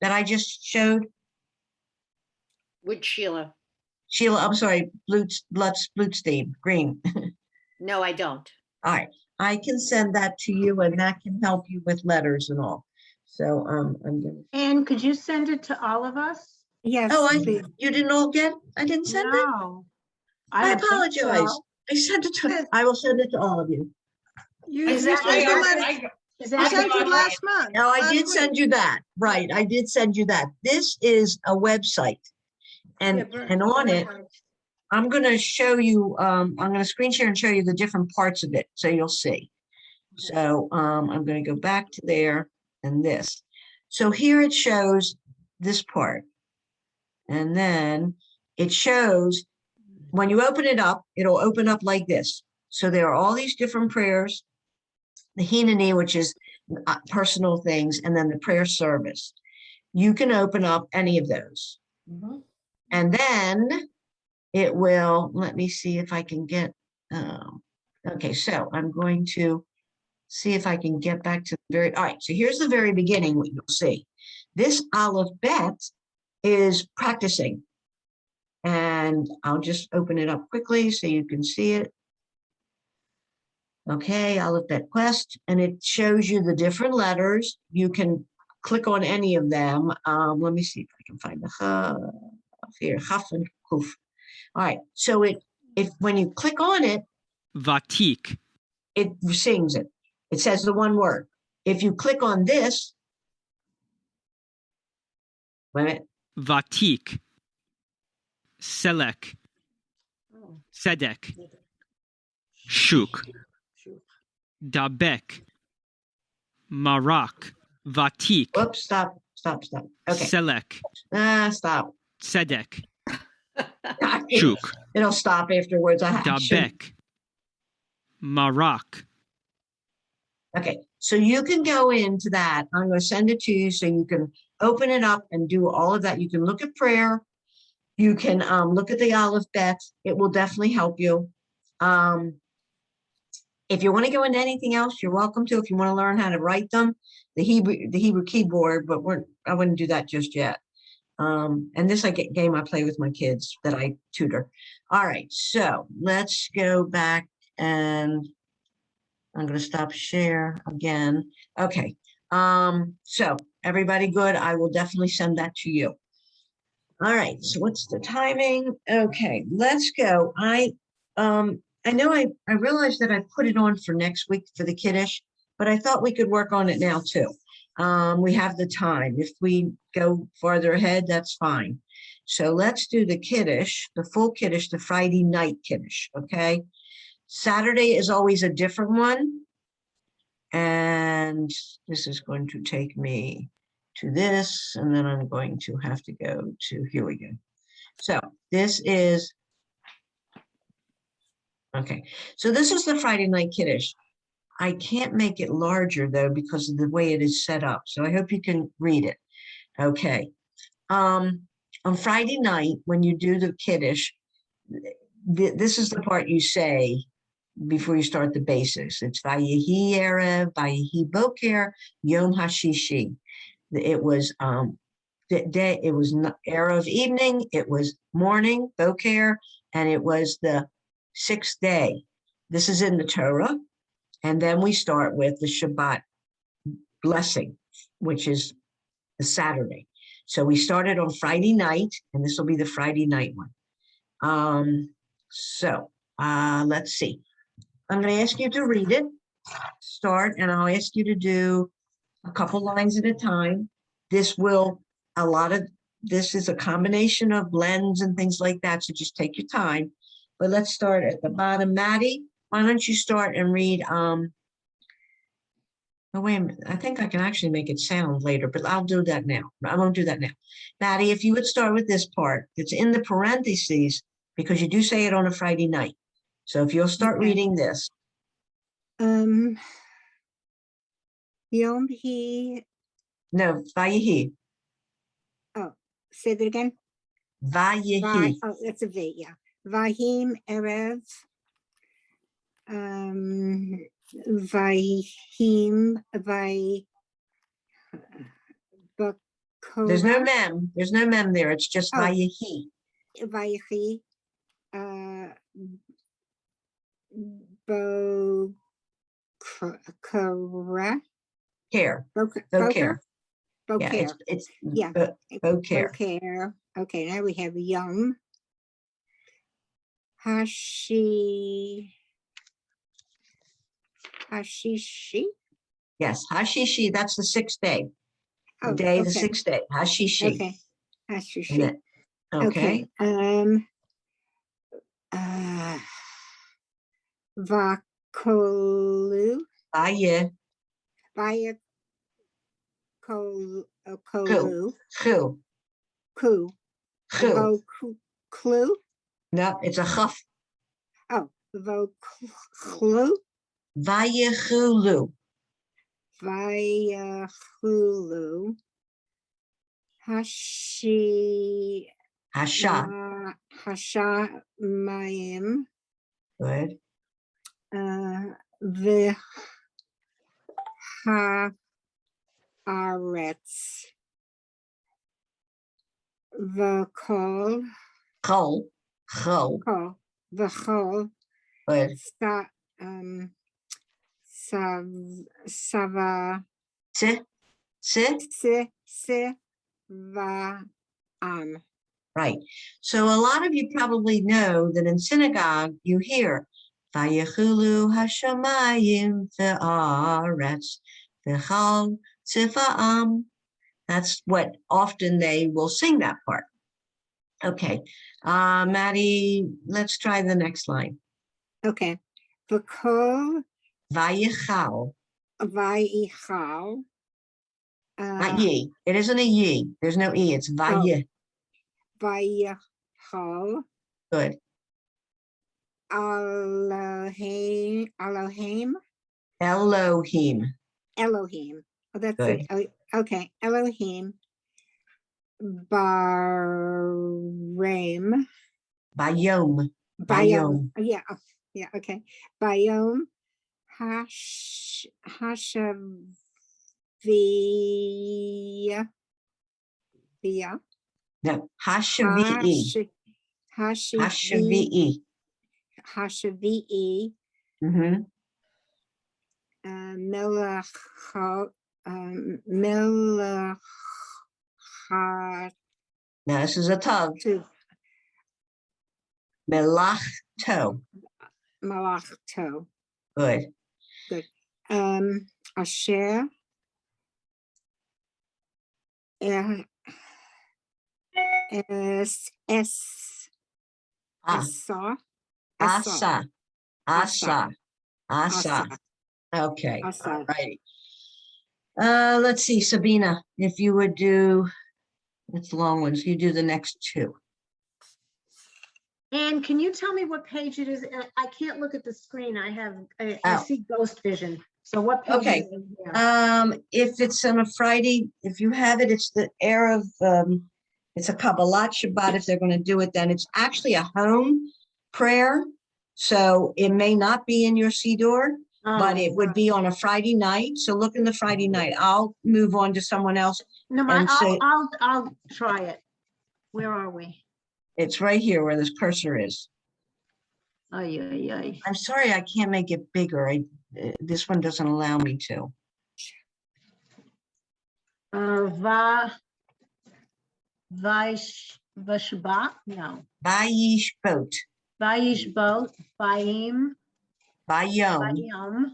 Speaker 1: that I just showed?
Speaker 3: Which Sheila?
Speaker 1: Sheila, I'm sorry, Blutstein, green.
Speaker 3: No, I don't.
Speaker 1: All right, I can send that to you and that can help you with letters and all. So I'm gonna,
Speaker 5: And could you send it to all of us?
Speaker 2: Yes.
Speaker 1: oh,
Speaker 2: please.
Speaker 1: you didn't all get, I didn't send it?
Speaker 5: No.
Speaker 1: I
Speaker 5: don't think
Speaker 1: apologize.
Speaker 5: so.
Speaker 1: I sent it to, I will send it to all of you.
Speaker 7: You
Speaker 5: Is
Speaker 7: you
Speaker 5: that-
Speaker 7: sent
Speaker 5: is
Speaker 7: the
Speaker 5: that-
Speaker 7: letter-
Speaker 5: Is
Speaker 7: you
Speaker 5: that
Speaker 7: sent it
Speaker 4: okay?
Speaker 7: last month.
Speaker 1: No, I
Speaker 7: last
Speaker 1: did
Speaker 7: week.
Speaker 1: send you that, right, I did send you that. This is a website.
Speaker 7: Yeah,
Speaker 1: And on it,
Speaker 7: Bernard.
Speaker 1: I'm gonna show you, I'm gonna screen share and show you the different parts of it, so you'll see. So I'm gonna go back to there and this. So here it shows this part. And then it shows, when you open it up, it'll open up like this. So there are all these different prayers, the Hineni, which is personal things, and then the prayer service. You can open up any of those. And then it will, let me see if I can get, okay, so I'm going to see if I can get back to the very, all right, so here's the very beginning, what you'll see. This Aleph Bet is practicing. And I'll just open it up quickly so you can see it. Okay, Aleph Bet Quest, and it shows you the different letters. You can click on any of them. Let me see if I can find the here, Chaf and Kuf. All right, so if when you click on it,
Speaker 9: Vatik,
Speaker 1: it sings it. It says the one word. If you click on this, wait a minute,
Speaker 9: Vatik, Selek, Sedek, Shuk, Dabek. Marak. Vatik.
Speaker 1: Whoops, stop. Okay,
Speaker 9: Selek.
Speaker 1: stop.
Speaker 9: Tzedek. Shuk.
Speaker 1: It'll stop afterwards. I should.
Speaker 9: Dabek. Marak.
Speaker 1: Okay, so you can go into that. I'm going to send it to you so you can open it up and do all of that. You can look at prayer. You can look at the Aleph Bet. It will definitely help you. If you want to go into anything else, you're welcome to. If you want to learn how to write them, the Hebrew keyboard, but I wouldn't do that just yet. And this game I play with my kids that I tutor. All right, so let's go back and I'm going to stop share again. Okay. So everybody good? I will definitely send that to you. All right. So what's the timing? Okay, let's go. I know I realized that I put it on for next week for the kiddish, but I thought we could work on it now too. We have the time. If we go farther ahead, that's fine. So let's do the kiddish, the full kiddish, the Friday night kiddish. Okay. Saturday is always a different one. And this is going to take me to this, and then I'm going to have to go to, here we go. So this is, okay. So this is the Friday night kiddish. I can't make it larger though, because of the way it is set up. So I hope you can read it. Okay. On Friday night, when you do the kiddish, this is the part you say before you start the basics. It's Vayehi Erev, Vayehi Boker, Yom HaShishi. It was it was Erev evening, it was morning, Boker, and it was the 6th day. This is in the Torah. And then we start with the Shabbat blessing, which is the Saturday. So we started on Friday night, and this will be the Friday night one. Let's see. I'm going to ask you to read it, start, and I'll ask you to do a couple lines at a time. This is a combination of blends and things like that, so just take your time. But let's start at the bottom. Maddie, why don't you start and read, oh, wait a minute, I think I can actually make it sound later, but I'll do that now. I won't do that now. Maddie, if you would start with this part, it's in the parentheses, because you do say it on a Friday night. So if you'll start reading this.
Speaker 2: Yom He,
Speaker 1: No, Vayehi.
Speaker 2: oh, say that again.
Speaker 1: Vayehi.
Speaker 2: Oh, that's a V, yeah. Vahim Erev. Vahim,
Speaker 1: There's no mem. There's no mem there. It's just Vayehi.
Speaker 2: Vayehi.
Speaker 1: Care.
Speaker 2: Boker.
Speaker 1: Yeah, it's
Speaker 2: Yeah.
Speaker 1: Boker.
Speaker 2: Boker. Okay, now we have Yom Hashishi.
Speaker 1: Yes, Hashishi, that's the 6th day. The
Speaker 2: Oh,
Speaker 1: day, the
Speaker 2: okay.
Speaker 1: 6th day. Hashishi.
Speaker 2: Okay. Hashishi.
Speaker 1: And then- okay.
Speaker 2: Vakolu.
Speaker 1: Vaye.
Speaker 2: Kolu.
Speaker 1: Chu.
Speaker 2: Ku.
Speaker 1: Chu.
Speaker 2: Clue.
Speaker 1: No, it's a chaf.
Speaker 2: Oh, Voklu.
Speaker 1: Vayechulu.
Speaker 2: Vayachulu. Hashi.
Speaker 1: Hasha.
Speaker 2: Hasha Mayim.
Speaker 1: Good.
Speaker 2: V'haaretz. V'kol.
Speaker 1: Chol.
Speaker 2: Kol. V'chol.
Speaker 1: Good.
Speaker 2: Sava. Va'am.
Speaker 1: Right. So a lot of you probably know that in synagogue you hear Vayechulu Hashamayim Ve'aretz V'chal Tziva'am. That's what often they will sing that part. Okay. Maddie, let's try the next line.
Speaker 2: Okay. V'kol
Speaker 1: Vayichal.
Speaker 2: Vayichal.
Speaker 1: Not ye. It isn't a ye. There's no e. It's vayi.
Speaker 2: Vayichal.
Speaker 1: Good.
Speaker 2: Elohim. Elohim.
Speaker 1: Elohim.
Speaker 2: Elohim. Oh, that's
Speaker 1: Good.
Speaker 2: it. Okay. Elohim. Barim.
Speaker 1: Bayom.
Speaker 2: Biome. Yeah. Yeah. Okay. Biome. Hashavia. Via.
Speaker 1: No. Hashavi'i. Hashavi'i.
Speaker 2: Hashavi'i.
Speaker 1: Mm-hmm.
Speaker 2: Melachot.
Speaker 1: Now this is a tug. Melachto.
Speaker 2: Malachto.
Speaker 1: Good.
Speaker 2: Good. Asher.
Speaker 1: Ah.
Speaker 2: Asa.
Speaker 1: Asa. Asa. Asa. Okay.
Speaker 2: Asa.
Speaker 1: All righty. Let's see, Sabina, if you would do, it's long ones, you do the next two.
Speaker 10: And can you tell me what page it is? I can't look at the screen. I
Speaker 1: Oh.
Speaker 10: see ghost vision. So what page
Speaker 1: Okay.
Speaker 10: is it here?
Speaker 1: If it's on a Friday, if you have it, it's the air of, it's a Kabbalat Shabbat. If they're going to do it, then it's actually a home prayer. So it may not be in your Siddur, but it would be on a Friday night. So look in the Friday night. I'll move on to someone else.
Speaker 10: No,
Speaker 1: and say-
Speaker 10: I'll try it. Where are we?
Speaker 1: It's right here where this cursor is.
Speaker 10: Ay, ay, ay.
Speaker 1: I'm sorry, I can't make it bigger. This one doesn't allow me to.
Speaker 10: Vashba? No.
Speaker 1: Vayishbot.
Speaker 10: Vayishbot, Vayim,
Speaker 1: Vayom.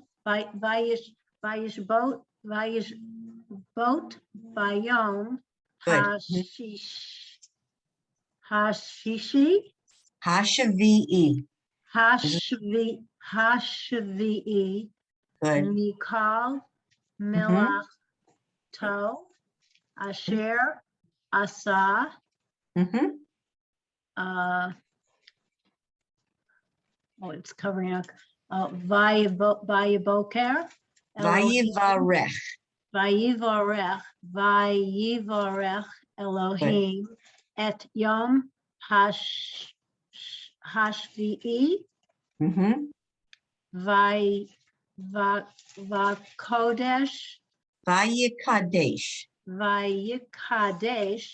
Speaker 10: Vayishbot, Vayom,
Speaker 1: Good.
Speaker 10: Hashishi,
Speaker 1: Hashavi'i.
Speaker 10: Hashvi'i,
Speaker 1: Good.
Speaker 10: Mikal,
Speaker 1: Mhm.
Speaker 10: Milachto, Asher, Asa,
Speaker 1: Mm-hmm.
Speaker 10: It's covering up, Vayiboker,
Speaker 1: Vayivarech.
Speaker 10: Vayivarech Elohim et Yom Hashvi'i,
Speaker 1: Mm-hmm.
Speaker 10: Vakodesh,
Speaker 1: Vayikadesh.
Speaker 10: Vayikadesh,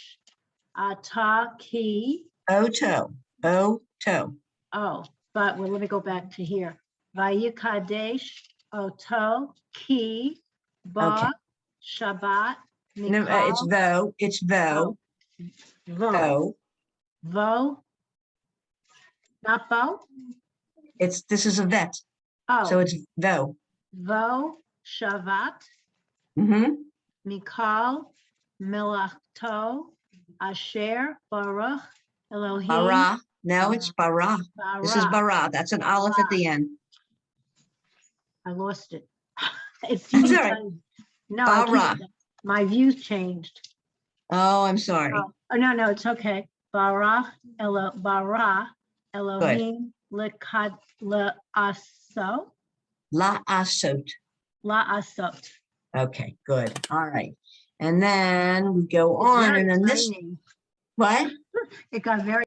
Speaker 10: Ataki.
Speaker 1: Oto. Oto.
Speaker 10: Oh, but well, let me go back to here. Vayikadesh, Oto, Ki, Ba,
Speaker 1: Okay.
Speaker 10: Shabbat,
Speaker 1: No, it's
Speaker 10: Mikal,
Speaker 1: vo. It's vo.
Speaker 10: Vo,
Speaker 1: Vo.
Speaker 10: Vo, not Bo?
Speaker 1: This is a vet. So
Speaker 10: Oh,
Speaker 1: it's vo.
Speaker 10: Vo, Shavat,
Speaker 1: Mm-hmm.
Speaker 10: Mikal, Milachto, Asher, Baruch, Elohim.
Speaker 1: Bara. No, it's bara. This is bara. That's an aleph at the end.
Speaker 10: I lost it. It's
Speaker 1: That's all right.
Speaker 10: no,
Speaker 1: Bara.
Speaker 10: my views changed.
Speaker 1: Oh, I'm sorry.
Speaker 10: Oh, no, it's okay. Bara Elohim lekad la'aso
Speaker 1: La asot.
Speaker 10: la'asot.
Speaker 1: Okay, good. All right. And then we go
Speaker 10: It's
Speaker 1: on
Speaker 10: very
Speaker 1: and then this,
Speaker 10: tiny.
Speaker 1: what?
Speaker 10: It got very.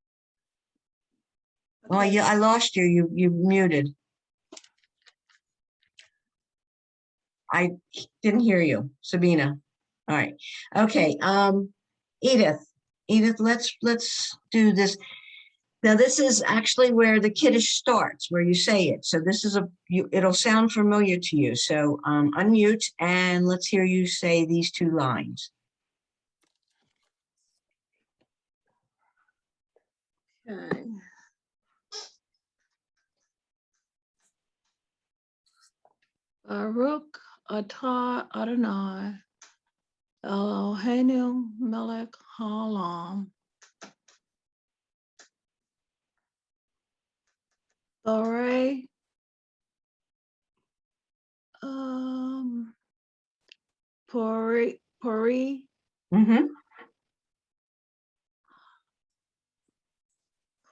Speaker 1: Oh, yeah, I lost you. You muted. I didn't hear you, Sabina. All right. Okay. Edith, let's do this. Now, this is actually where the Kiddush starts, where you say it. So this is it'll sound familiar to you. So unmute and let's hear you say these two lines.
Speaker 6: Okay. Baruch atah Adonai Eloheinu melech haolam borei Puri,
Speaker 1: Mm-hmm.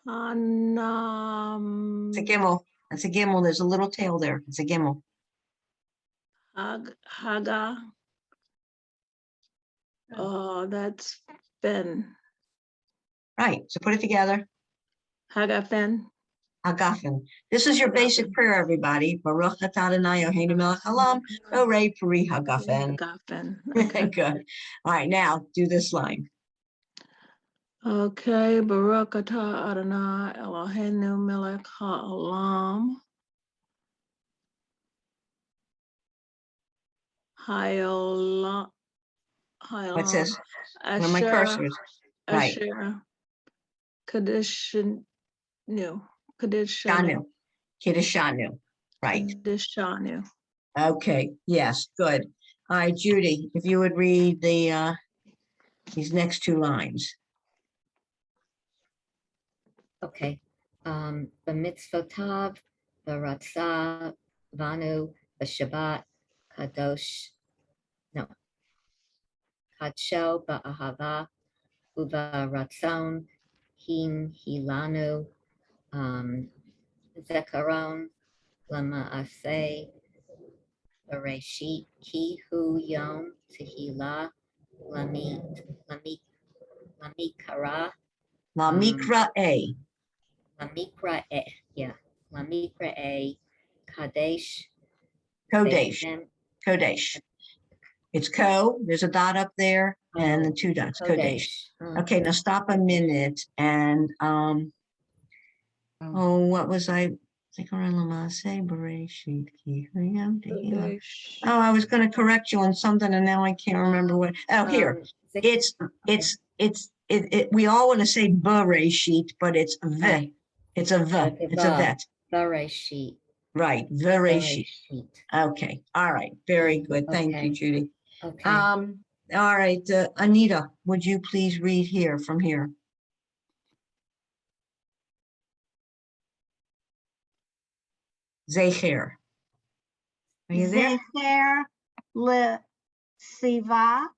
Speaker 6: Hanam,
Speaker 1: It's a gimel. It's a gimel. There's a little tail there. It's a gimel.
Speaker 6: Haga. Oh, that's Fen.
Speaker 1: Right. So put it together.
Speaker 6: Haga Fen.
Speaker 1: Hagafen. This is your basic
Speaker 6: Hagafen.
Speaker 1: prayer, everybody. Baruch atah Adonai Eloheinu melech haolam, Borei peri hagafen.
Speaker 6: Hagafen. Okay.
Speaker 1: Good. All right, now do this line.
Speaker 6: Okay, Baruch atah Adonai Eloheinu melech haolam. Haolam.
Speaker 1: What's this? Where my
Speaker 6: Asher,
Speaker 1: cursor is. Right.
Speaker 6: Asher, Kadishanu, Kadishanu,
Speaker 1: Shanu. Kiddishanu. Right.
Speaker 6: Kadishanu.
Speaker 1: Okay. Yes. Good. All right, Judy, if you would read the these next two lines.
Speaker 8: Okay. B'mitzvotav, b'ratzah, vanu, b'shabbat, kadosh, no, kadsho, ba'ahava, uvaratzon, hilanu, zekaron, lama'aseh, bereshit, ki hu yom, tehillah, lamikara,
Speaker 1: La mikra a.
Speaker 8: Lamikra e, yeah, Lamikra e, Kadesh,
Speaker 1: Kodesh.
Speaker 8: Seichen,
Speaker 1: Kodesh. It's ko. There's a dot up there and the two dots. Kodesh. Okay, now stop a minute and what was I? Oh, I was going to correct you on something and now I can't remember what. Oh, here. We all want to say bereshit, but it's v. It's a v. It's a vet.
Speaker 8: Bereshit.
Speaker 1: Right. Bereshit. Okay. All right. Very good. Thank you,
Speaker 8: Okay.
Speaker 1: Judy.
Speaker 8: Okay.
Speaker 1: All right. Anita, would you please read here from here? Zecher. Are you there?
Speaker 5: Zecher Siva,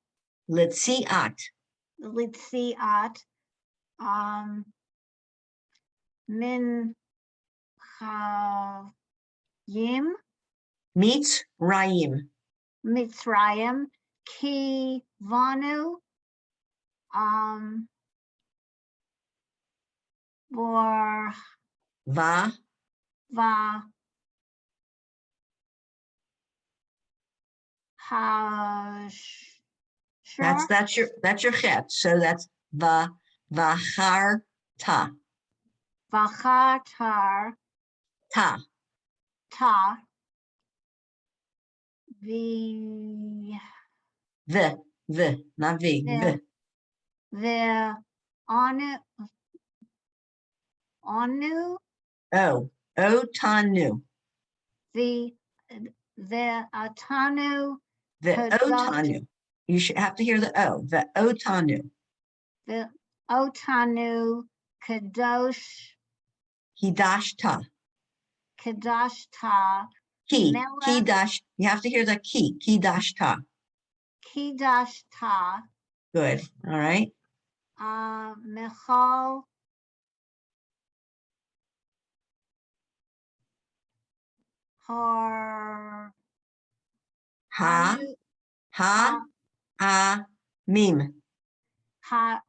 Speaker 1: Litziat.
Speaker 5: Litziat, Min Chayim,
Speaker 1: Meets Raim.
Speaker 5: Mitzrayim, Ki Vanu, Bor
Speaker 1: Va.
Speaker 5: Va Hash.
Speaker 1: That's your chet. So that's va vacharta.
Speaker 5: Vachatar
Speaker 1: Ta.
Speaker 5: Ta V
Speaker 1: The not V.
Speaker 5: Yeah.
Speaker 1: The.
Speaker 5: the Anu
Speaker 1: O tanu.
Speaker 5: the Atanu
Speaker 1: The
Speaker 5: Kadosh.
Speaker 1: otanu. You should have to hear the O. The otanu.
Speaker 5: the Otanu Kadosh
Speaker 1: Hidashta.
Speaker 5: Kadashta
Speaker 1: Ki.
Speaker 5: Melech.
Speaker 1: Ki dash. You have to hear the ki. Ki dashta.
Speaker 5: Kidashta
Speaker 1: Good. All right.
Speaker 5: Michal Har
Speaker 1: Ha. Ha. Mim.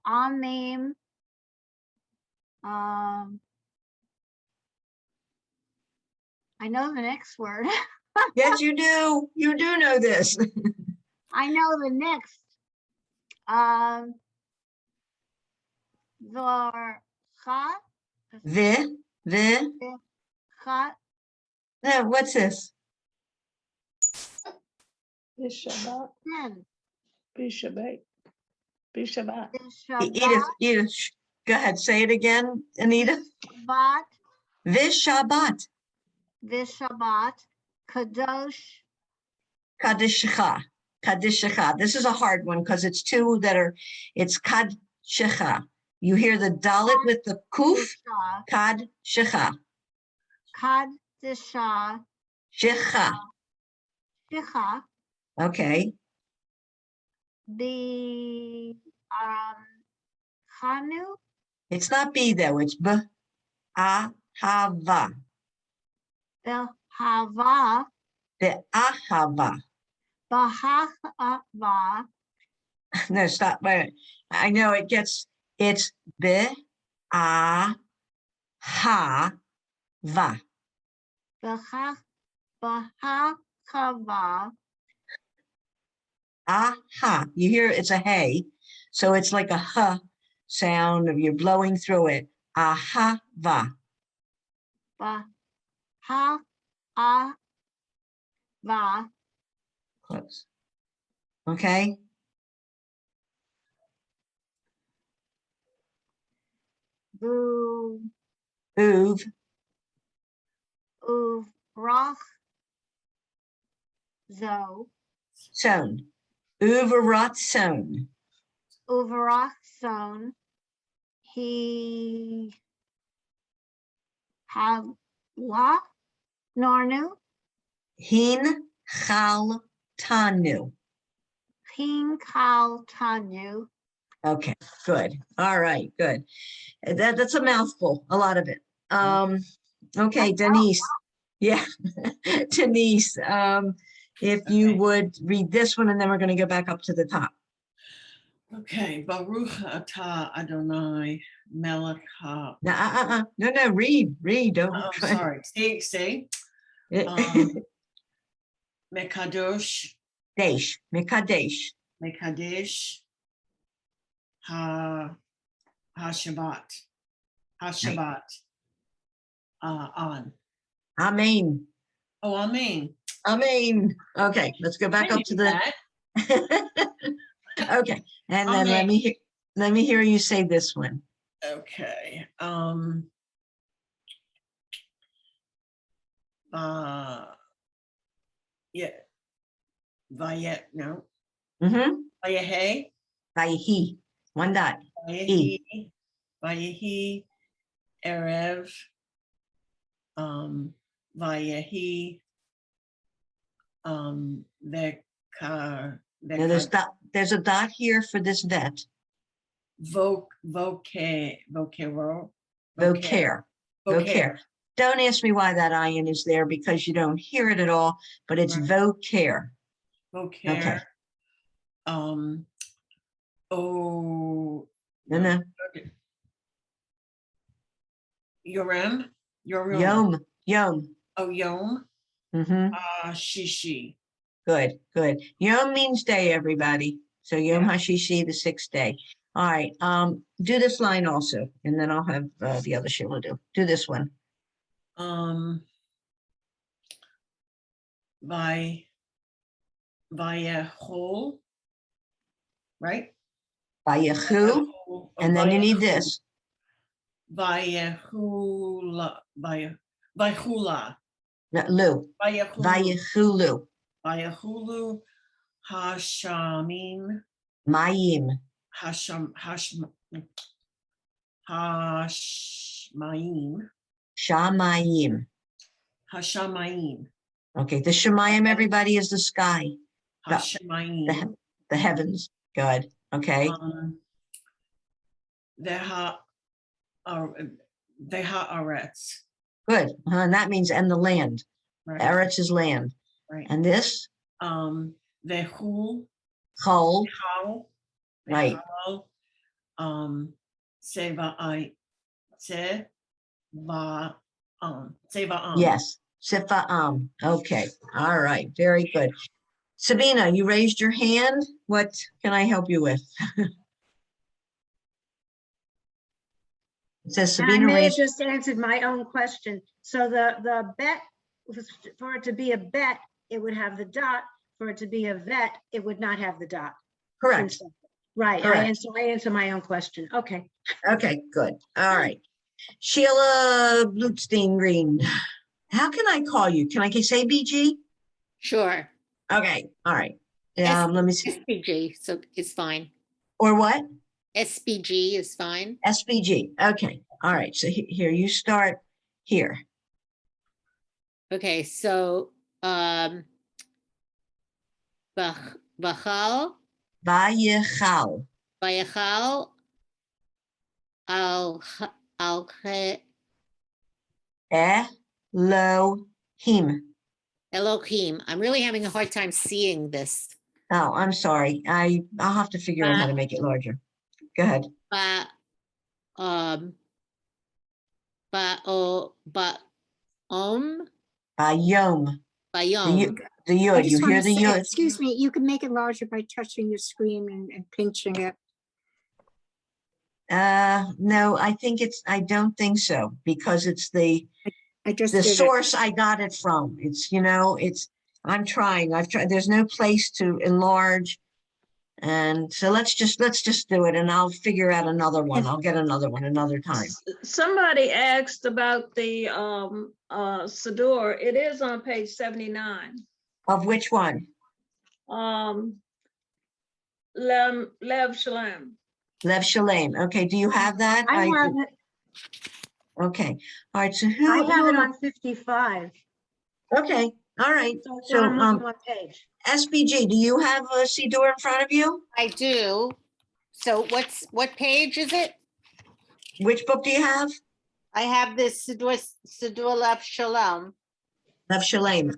Speaker 5: Amim I know the next word.
Speaker 1: Yes, you do. You do know this.
Speaker 5: I know the next. The Chat.
Speaker 1: What's this?
Speaker 6: Bishabbat.
Speaker 5: Then
Speaker 6: Bishabbat. Bishabbat.
Speaker 1: Edith, go ahead. Say it again, Anita.
Speaker 5: Shabbat.
Speaker 1: Vishabbat.
Speaker 5: Vishabbat. Kadosh.
Speaker 1: Kadishecha. Kadishecha. This is a hard one because it's two that are, it's Kadshecha. You hear the dalit with the kuf. Kadshecha.
Speaker 5: Kadsha.
Speaker 1: Shecha.
Speaker 5: Shicha.
Speaker 1: Okay.
Speaker 5: Be Hanu,
Speaker 1: It's not B though, it's B, A, Hava,
Speaker 5: the Hava,
Speaker 1: the Ahava.
Speaker 5: Bahava,
Speaker 1: No, stop, wait, a minute. I know it's B, A, Ha, Va.
Speaker 5: Bahakava,
Speaker 1: Aha, you hear it's a hey, so it's like a huh sound of you're blowing through it. Aha, va.
Speaker 5: Bahava,
Speaker 1: Close. Okay,
Speaker 5: Bu,
Speaker 1: uv,
Speaker 5: Uvrach, Zo,
Speaker 1: son. Uverot son.
Speaker 5: Uvrach, Zone, he, Hala, Nornu,
Speaker 1: Hin chal tanu.
Speaker 5: Ping Kal Tanu,
Speaker 1: Okay, good. All right, good. That's a mouthful, a lot of it. Okay, Denise. Yeah, Denise, if you
Speaker 4: Okay.
Speaker 1: would read this one and then we're going to go back up to the top.
Speaker 4: Okay, Baruch atah Adonai melech ha.
Speaker 1: No, read. Don't
Speaker 4: I'm
Speaker 1: try.
Speaker 4: sorry. See. Mekadosh,
Speaker 1: Mekadesh.
Speaker 4: Mekadesh, Hashabbat, on.
Speaker 1: Amen.
Speaker 4: Oh, Amen.
Speaker 1: Amen. Okay, let's go back
Speaker 4: I
Speaker 1: up to
Speaker 4: knew
Speaker 1: the.
Speaker 4: that.
Speaker 1: Okay, and then let
Speaker 4: Amen.
Speaker 1: me hear you say this one.
Speaker 4: Okay. Yeah. No.
Speaker 1: Mm-hmm.
Speaker 4: Vayehe.
Speaker 1: Vayehi. One dot.
Speaker 4: Vayehi. Erev. Vayehi. Vekar.
Speaker 1: Now there's a dot here for this vet.
Speaker 4: Vocare.
Speaker 1: Vocare. Don't ask me why that ion is there because you don't hear it at all, but it's
Speaker 4: Right.
Speaker 1: vocare.
Speaker 4: Vocare.
Speaker 1: Okay.
Speaker 4: Oh.
Speaker 1: No.
Speaker 4: Yorem.
Speaker 1: Yom.
Speaker 4: Oh, Yom.
Speaker 1: Mm-hmm.
Speaker 4: Shishi.
Speaker 1: Good. Yom means day, everybody. So Yom
Speaker 4: Yeah.
Speaker 1: Hashishi, the 6th day. All right. Do this line also, and then I'll have the other Sheila do. Do this one.
Speaker 4: Vayehol. Right?
Speaker 1: Vayehu, and then you need this.
Speaker 4: Vayehula. Vayehula.
Speaker 1: No, Lu. Vayehulu.
Speaker 4: Vayehulu. Hashamim.
Speaker 1: Mayim.
Speaker 4: Hashmaim.
Speaker 1: Shamayim.
Speaker 4: Hashamayim.
Speaker 1: Okay, the Shemayim, everybody, is the sky.
Speaker 4: Hashamayim.
Speaker 1: The heavens. Good. Okay.
Speaker 4: Aretz.
Speaker 1: Good. And that means and the land.
Speaker 4: Right.
Speaker 1: Eretz is land.
Speaker 4: Right.
Speaker 1: And this?
Speaker 4: Vehu.
Speaker 1: Chol. Right.
Speaker 4: Seva.
Speaker 1: Yes. Sifa'am. Okay. All right. Very good. Sabina, you raised your hand. What can I help you with? It says
Speaker 10: And I
Speaker 1: Sabina
Speaker 10: may have
Speaker 1: raised.
Speaker 10: just answered my own question. So the bet, for it to be a bet, it would have the dot. For it to be a vet, it would not have the dot.
Speaker 1: Correct.
Speaker 10: Right.
Speaker 1: Correct.
Speaker 10: I answer my own question. Okay.
Speaker 1: Okay, good. All right. Sheila Blutstein Green. How can I call you? Can I say BG?
Speaker 3: Sure.
Speaker 1: Okay. All right. Let me see.
Speaker 3: SPG, so it's fine.
Speaker 1: Or what?
Speaker 3: SPG is fine.
Speaker 1: SPG. Okay. All right. So here you start here.
Speaker 3: Okay, so Bachal,
Speaker 1: Vayechal.
Speaker 3: Vayachal al
Speaker 1: Elohim.
Speaker 3: Elohim. I'm really having a hard time seeing this.
Speaker 1: Oh, I'm sorry. I'll have to figure out how to make it larger. Go ahead.
Speaker 3: Ba ba om
Speaker 1: Bayom. The
Speaker 3: bayom.
Speaker 1: yud.
Speaker 2: I
Speaker 1: You
Speaker 2: just want
Speaker 1: hear
Speaker 2: to
Speaker 1: the
Speaker 2: say,
Speaker 1: yud?
Speaker 2: excuse me, you can make it larger by touching your screen and pinching it.
Speaker 1: No, I don't think so, because it's the
Speaker 2: I just did it.
Speaker 1: source I got it from. I'm trying. I've tried. There's no place to enlarge. And so let's just do it, and I'll figure out another one. I'll get another one another time.
Speaker 6: Somebody asked about the Siddur. It is on page 79.
Speaker 1: Of which one?
Speaker 6: Lev Shalem.
Speaker 1: Lev Shalem. Okay, do you have that?
Speaker 10: I have it,
Speaker 1: Okay. All right. So
Speaker 10: I
Speaker 1: who
Speaker 10: have it
Speaker 1: am I-
Speaker 10: on 55.
Speaker 1: Okay. All right.
Speaker 10: So it's
Speaker 1: So
Speaker 10: on more than one page.
Speaker 1: SBG, do you have a Siddur in front of you?
Speaker 3: I do. So what page is it?
Speaker 1: Which book do you have?
Speaker 3: I have this Siddur Lev Shalom.
Speaker 1: Lev Shalem.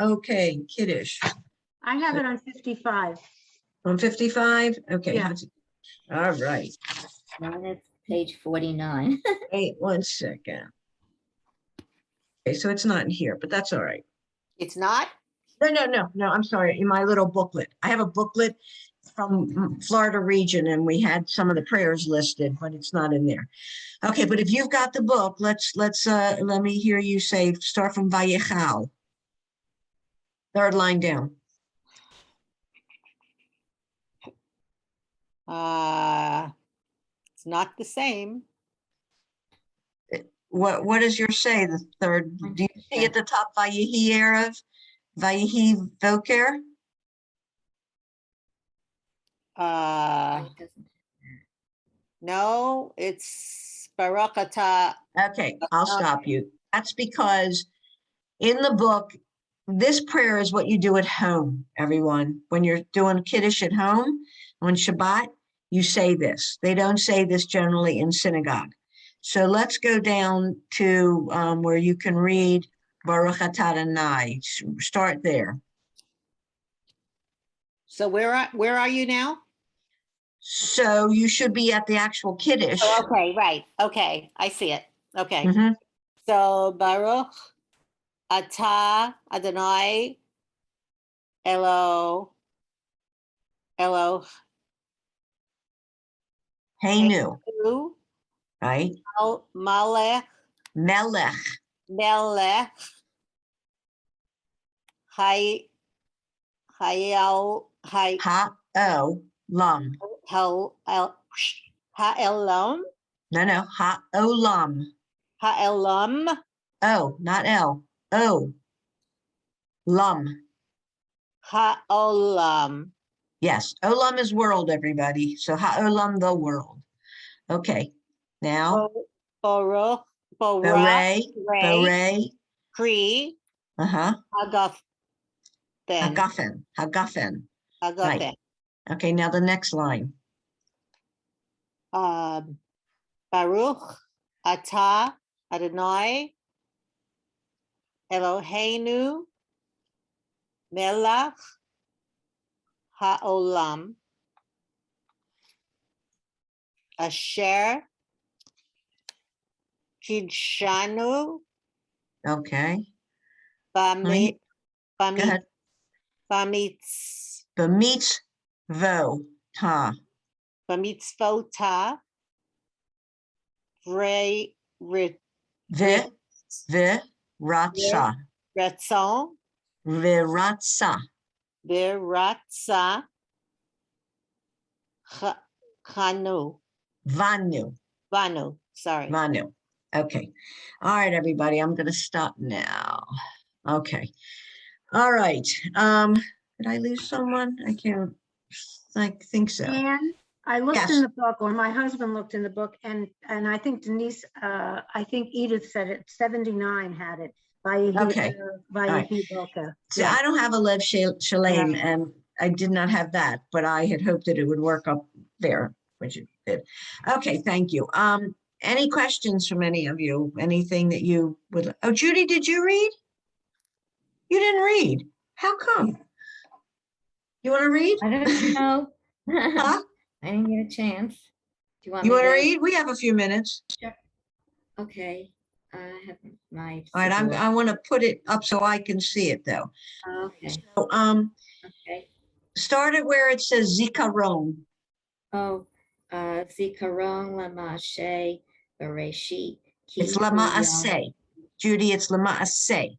Speaker 1: Okay, Kiddush.
Speaker 10: I have it on 55.
Speaker 1: On 55? Okay.
Speaker 10: Yeah.
Speaker 1: All right.
Speaker 8: Mine is page 49.
Speaker 1: Wait 1 second. Okay, so it's not in here, but that's all right.
Speaker 3: It's not?
Speaker 1: No, I'm sorry. In my little booklet. I have a booklet from Florida region, and we had some of the prayers listed, but it's not in there. Okay, but if you've got the book, let me hear you say, start from Vayechal. Third line down.
Speaker 3: It's not the same.
Speaker 1: What does your say, the third? Do you see at the top Vayehi Erev? Vayehi Voker?
Speaker 3: No, it's Baruch Atah.
Speaker 1: Okay, I'll stop you. That's because in the book, this prayer is what you do at home, everyone. When you're doing Kiddush at home on Shabbat, you say this. They don't say this generally in synagogue. So let's go down to where you can read Baruch Atah Adonai. Start there.
Speaker 3: So where are you now?
Speaker 1: So you should be at the actual Kiddush.
Speaker 3: Oh, okay, right. Okay, I see it. Okay.
Speaker 1: Mhm.
Speaker 3: So Baruch Atah Adonai Elo
Speaker 1: Heinu, right?
Speaker 3: Malech
Speaker 1: Melech,
Speaker 3: Hayel
Speaker 1: Ha-O-Lam.
Speaker 3: Ha'elam
Speaker 1: No, Ha-O-Lam.
Speaker 3: Ha'elam
Speaker 1: O, not L. O. Lam.
Speaker 3: Ha'olam.
Speaker 1: Yes, Olam is world, everybody. So Ha-Olam, the world. Okay, now.
Speaker 3: Baruch
Speaker 1: Bore,
Speaker 3: Kri
Speaker 1: uh-huh.
Speaker 3: Hagafen.
Speaker 1: Hagafen. Right. Okay, now the next line.
Speaker 3: Baruch Atah Adonai Eloheinu Melech Ha'olam Asher Kidshanu
Speaker 1: Okay.
Speaker 3: Bamit
Speaker 1: Go ahead.
Speaker 3: Bamitz
Speaker 1: B'mitzvota.
Speaker 3: Bamitzvota Vre
Speaker 1: V'ratza.
Speaker 3: Ratzon
Speaker 1: V'ratza.
Speaker 3: Viratza Chanu Vanu. Sorry.
Speaker 1: Vanu. Okay. All right, everybody. I'm going to stop now. Okay. All right. Did I lose someone? I can't think so.
Speaker 10: And I looked
Speaker 1: Yes.
Speaker 10: in the book, or my husband looked in the book, and I think Denise, I think Edith said it, 79 had it.
Speaker 1: Okay.
Speaker 10: By
Speaker 1: right.
Speaker 10: Yehi Boka.
Speaker 1: So I don't have a Lev Shalem, and I did not have that, but I had hoped that it would work up there, which it did. Okay, thank you. Any questions from any of you? Anything that you would, oh, Judy, did you read? You didn't read. How come? You want to read?
Speaker 8: I don't know.
Speaker 1: Huh?
Speaker 8: I didn't get a chance. Do you want
Speaker 1: You
Speaker 8: me
Speaker 1: want to
Speaker 8: to?
Speaker 1: read? We have a few minutes.
Speaker 8: Okay. I have my.
Speaker 1: All right,
Speaker 8: support.
Speaker 1: I want to put it up so I can see it though.
Speaker 8: Okay.
Speaker 1: So,
Speaker 8: Okay.
Speaker 1: start it where it says Zikaron.
Speaker 8: Oh, Zikaron Lamashe Bereshit.
Speaker 1: It's Lama Aseh. Judy, it's Lama Aseh.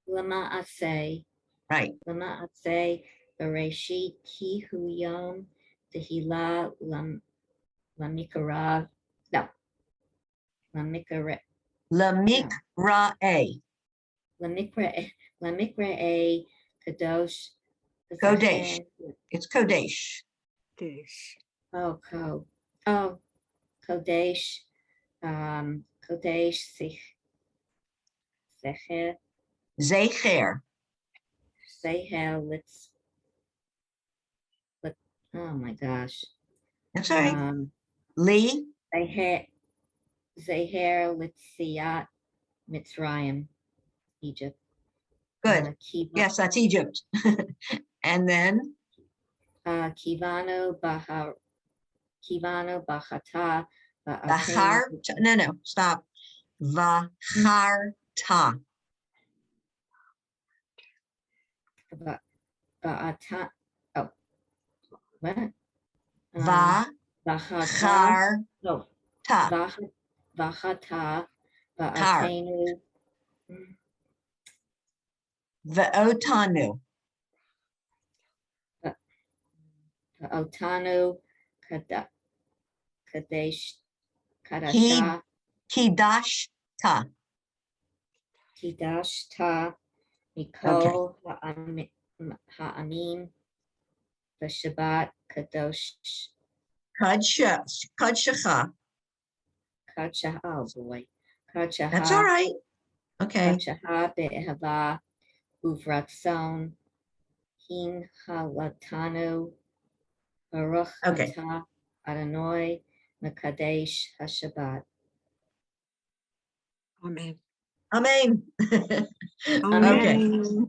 Speaker 8: Lama Aseh.
Speaker 1: Right.
Speaker 8: Lama Aseh Bereshit Ki Hu Yom Tehila Lamikara. No. Lamikara.
Speaker 1: Lamikra-e.
Speaker 8: Lamikra Kadosh.
Speaker 1: Kodesh. It's Kodesh.
Speaker 8: Oh, Kodesh. Kodesh Secher.
Speaker 1: Zecher.
Speaker 8: Let's. Oh my gosh.
Speaker 1: That's all right.
Speaker 8: Um,
Speaker 1: Lee.
Speaker 8: Zeher Litziat Mitzrayim, Egypt.
Speaker 1: Good. Yes, that's Egypt. And then
Speaker 8: Kivano Bachata.
Speaker 1: Vachar. No, stop. Vacharta.
Speaker 8: Ba'ata. Oh, what?
Speaker 1: Vacharta.
Speaker 8: No. Vachata. Ba'atenu.
Speaker 1: Ve'otanu.
Speaker 8: Otanu. Kadesh. Kadasha.
Speaker 1: Kidashta.
Speaker 8: Kidashta. Mikol. Ha'anim. The Shabbat. Kadosh.
Speaker 1: Kadshacha.
Speaker 8: Kacha. Oh boy. Kacha.
Speaker 1: That's all right. Okay.
Speaker 8: Kacha be'ehava uvratzon hin halatanu baruch
Speaker 1: Okay.
Speaker 8: atah Adonai mekadesh hashabbat.
Speaker 2: Amen.
Speaker 1: Amen. Okay,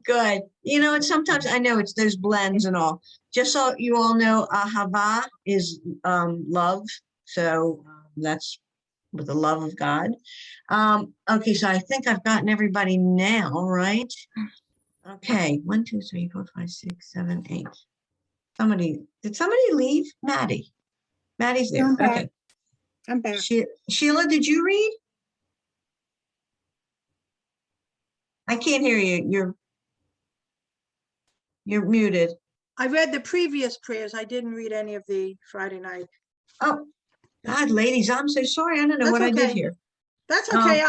Speaker 1: good. You know, and sometimes I know it's those blends and all. Just so you all know, ahava is love. So that's with the love of God. Okay, so I think I've gotten everybody now, right? Okay, 1, 2, 3, 4, 5, 6, 7, 8. Did somebody leave? Maddie. Maddie's there.
Speaker 2: I'm back.
Speaker 1: Okay.
Speaker 2: I'm back.
Speaker 1: Sheila, did you read? I can't hear you. You're muted.
Speaker 7: I read the previous prayers. I didn't read any of the Friday night.
Speaker 1: Oh, God, ladies, I'm so sorry. I don't know
Speaker 7: That's
Speaker 1: what I did
Speaker 7: okay.
Speaker 1: here.
Speaker 7: That's okay.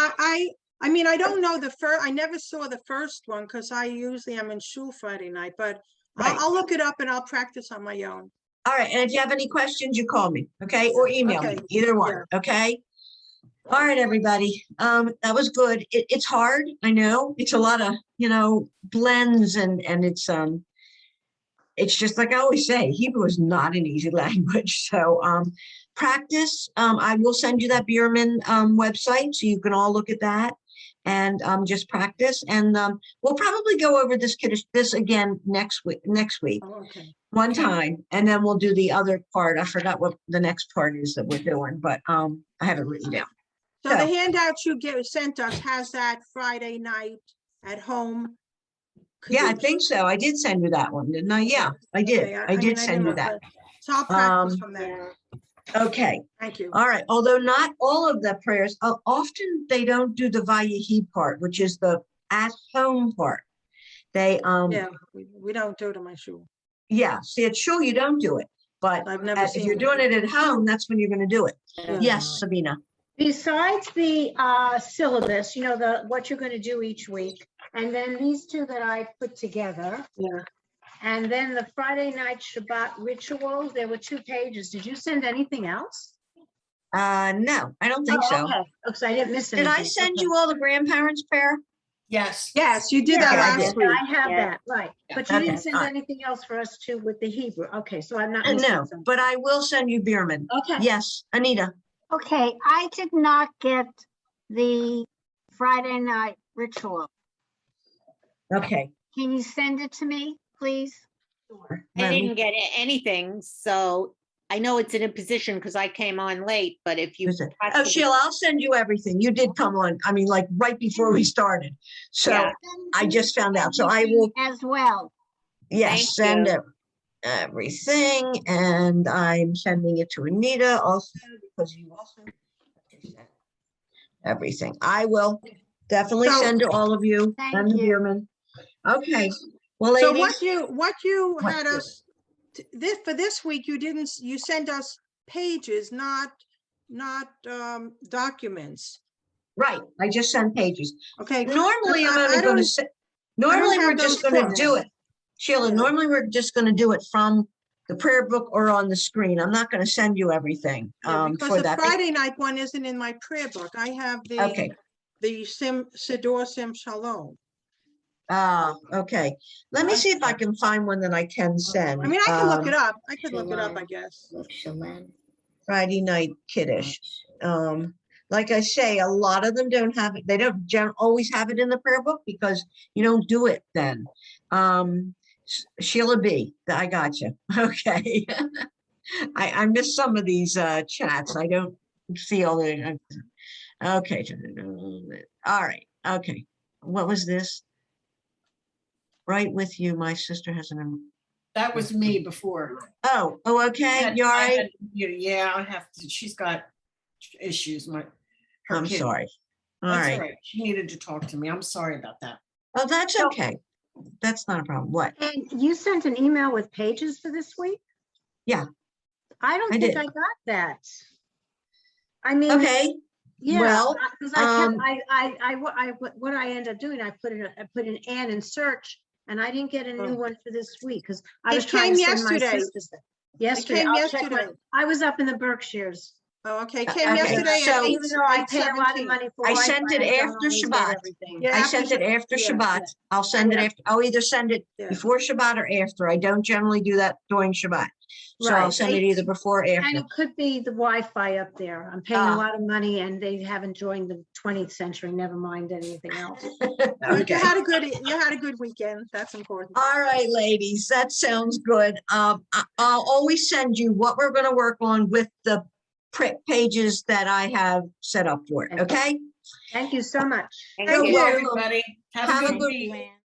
Speaker 7: I mean, I don't know the first, I never saw the first one because I usually am in shul Friday night, but
Speaker 1: Right.
Speaker 7: I'll look it up and I'll practice on my own.
Speaker 1: All right, and if you have any questions, you call me, okay? Or email me,
Speaker 7: Okay.
Speaker 1: either one, okay? All right, everybody. That was good. It's hard, I know. It's a lot of, blends and it's just like I always say, Hebrew is not an easy language. So practice. I will send you that Bierman website so you can all look at that and just practice. And we'll probably go over this again next week.
Speaker 7: Oh, okay.
Speaker 1: One time, and then we'll do the other part. I forgot what the next part is that we're doing, but I have it written down.
Speaker 7: So the handout you sent us has that Friday night at home.
Speaker 1: Yeah, I think so. I did send you that one, didn't I? Yeah, I did.
Speaker 7: Okay,
Speaker 1: I did send you
Speaker 7: didn't
Speaker 1: that.
Speaker 7: look, so I'll practice from there.
Speaker 1: Okay.
Speaker 7: Thank you.
Speaker 1: All right. Although not all of the prayers, often they don't do the Vayehi part, which is the at home part. They
Speaker 7: Yeah, we don't do it in my shul.
Speaker 1: Yeah. See, at shul you don't do it, but
Speaker 7: I've never
Speaker 1: if
Speaker 7: seen
Speaker 1: you're
Speaker 7: it.
Speaker 1: doing it at home, that's when you're going to do it.
Speaker 7: Yeah.
Speaker 1: Yes, Sabina.
Speaker 10: Besides the syllabus, what you're going to do each week, and then these two that I put together,
Speaker 7: Yeah.
Speaker 10: and then the Friday night Shabbat rituals, there were 2 pages. Did you send anything else?
Speaker 1: No, I don't think so.
Speaker 10: Okay, because I didn't miss
Speaker 1: Did
Speaker 10: anything.
Speaker 1: I send
Speaker 10: Okay.
Speaker 1: you all the grandparents' prayer?
Speaker 4: Yes.
Speaker 7: Yes, you did that
Speaker 1: Yeah, I
Speaker 7: last
Speaker 1: did.
Speaker 7: week.
Speaker 10: I have
Speaker 8: Yeah.
Speaker 10: that, right.
Speaker 3: Yeah.
Speaker 10: But you
Speaker 1: Okay,
Speaker 10: didn't send
Speaker 1: fine.
Speaker 10: anything else for us too with the Hebrew. Okay, so I'm not missing
Speaker 1: No,
Speaker 10: something.
Speaker 1: but I will send you Bierman.
Speaker 10: Okay.
Speaker 1: Yes, Anita.
Speaker 5: Okay, I did not get the Friday night ritual.
Speaker 1: Okay.
Speaker 5: Can you send it to me, please?
Speaker 1: Sure.
Speaker 3: I
Speaker 1: Let me-
Speaker 3: didn't get anything, so I know it's in a position because I came on late, but if you.
Speaker 1: Who's it?
Speaker 3: pass
Speaker 1: Oh,
Speaker 3: it-
Speaker 1: Sheila, I'll send you everything. You did come on, I mean, like right before we started. So
Speaker 3: Yeah.
Speaker 1: I just found out. So I will,
Speaker 5: As well.
Speaker 1: yes,
Speaker 3: Thank
Speaker 1: send
Speaker 3: you.
Speaker 1: everything. And I'm sending it to Anita also because you also everything. I will definitely
Speaker 7: So-
Speaker 1: send to all of you
Speaker 5: Thank
Speaker 1: and the
Speaker 5: you.
Speaker 1: Bierman. Okay. Well,
Speaker 7: So
Speaker 1: ladies.
Speaker 7: what you
Speaker 1: What
Speaker 7: had
Speaker 1: you-
Speaker 7: us, for this week, you didn't, you sent us pages, not documents.
Speaker 1: Right, I just sent pages.
Speaker 7: Okay.
Speaker 1: Normally, I'm
Speaker 7: I
Speaker 1: only gonna
Speaker 7: don't-
Speaker 1: say, normally,
Speaker 7: have
Speaker 1: we're just
Speaker 7: those
Speaker 1: gonna
Speaker 7: books.
Speaker 1: do it. Sheila,
Speaker 7: Yeah.
Speaker 1: normally, we're just gonna do it from the prayer book or on the screen. I'm not gonna send you everything
Speaker 7: Yeah, because
Speaker 1: for
Speaker 7: the
Speaker 1: that.
Speaker 7: Friday night one isn't in my prayer book. I have
Speaker 1: Okay,
Speaker 7: the Siddur Sim Shalom.
Speaker 1: okay. Let me see if I can find one that I can send.
Speaker 7: I mean, I can look it up. I could look it up, I
Speaker 8: Shalom.
Speaker 7: guess.
Speaker 8: Look, Shalem.
Speaker 1: Friday night kiddish. Like I say, a lot of them don't have it. They don't always have it in the prayer book because you don't do it then. Sheila B, I got you. Okay. I missed some of these chats. I don't see all the. Okay. All right. Okay. What was this? Right with you. My sister has an.
Speaker 4: That was me before.
Speaker 1: Oh, okay.
Speaker 4: Had-
Speaker 1: You all
Speaker 4: I
Speaker 1: right?
Speaker 4: had- Yeah, I have to, she's got issues, her
Speaker 1: I'm
Speaker 4: kid.
Speaker 1: sorry. All
Speaker 4: That's all
Speaker 1: right.
Speaker 4: right. She needed to talk to me. I'm sorry about that.
Speaker 1: Oh, that's
Speaker 10: So-
Speaker 1: okay. That's not a problem. What?
Speaker 10: And you sent an email with pages for this week?
Speaker 1: Yeah.
Speaker 10: I don't
Speaker 1: I
Speaker 10: think
Speaker 1: did.
Speaker 10: I got that. I mean,
Speaker 1: Okay.
Speaker 10: yeah,
Speaker 1: well,
Speaker 10: because I kept,
Speaker 1: um,
Speaker 10: what I ended up doing, I put an Ann in search, and I didn't get a new
Speaker 7: Oh.
Speaker 10: one for this week, because I
Speaker 7: It
Speaker 10: was trying to
Speaker 7: came
Speaker 10: send my
Speaker 7: yesterday.
Speaker 10: sisters. Yesterday,
Speaker 7: came
Speaker 10: I'll check
Speaker 7: yesterday.
Speaker 10: I was up in the Berkshires.
Speaker 7: Oh, okay,
Speaker 1: Okay,
Speaker 7: came yesterday
Speaker 1: so-
Speaker 7: at
Speaker 10: Even though I pay a lot of
Speaker 7: 8:17.
Speaker 10: money for
Speaker 1: I
Speaker 10: Wi-Fi,
Speaker 1: sent it
Speaker 10: don't
Speaker 1: after
Speaker 10: always get
Speaker 1: Shabbat.
Speaker 10: everything.
Speaker 7: Yeah,
Speaker 1: I
Speaker 7: after
Speaker 1: sent it
Speaker 7: Shabbat,
Speaker 1: after
Speaker 7: yeah,
Speaker 1: Shabbat. I'll send it
Speaker 10: Yeah.
Speaker 1: after, I'll either send it
Speaker 7: Yeah.
Speaker 1: before Shabbat or after. I don't generally do that during Shabbat. So I'll
Speaker 10: Right.
Speaker 1: send it either before or
Speaker 10: And
Speaker 1: after.
Speaker 10: it could be the Wi-Fi up there. I'm paying
Speaker 1: Ah.
Speaker 10: a lot of money and they haven't joined the 20th century, never mind anything else.
Speaker 1: Okay.
Speaker 7: You had a good weekend. That's important.
Speaker 1: All right, ladies, that sounds good. I'll always send you what we're gonna work on with the pages that I have set up for it, okay?
Speaker 10: Thank you so much.
Speaker 3: Thank
Speaker 1: You're
Speaker 3: you.
Speaker 1: welcome.
Speaker 4: Everybody, have
Speaker 1: Have
Speaker 4: a
Speaker 1: a
Speaker 4: good
Speaker 1: good
Speaker 4: week.
Speaker 8: Luann.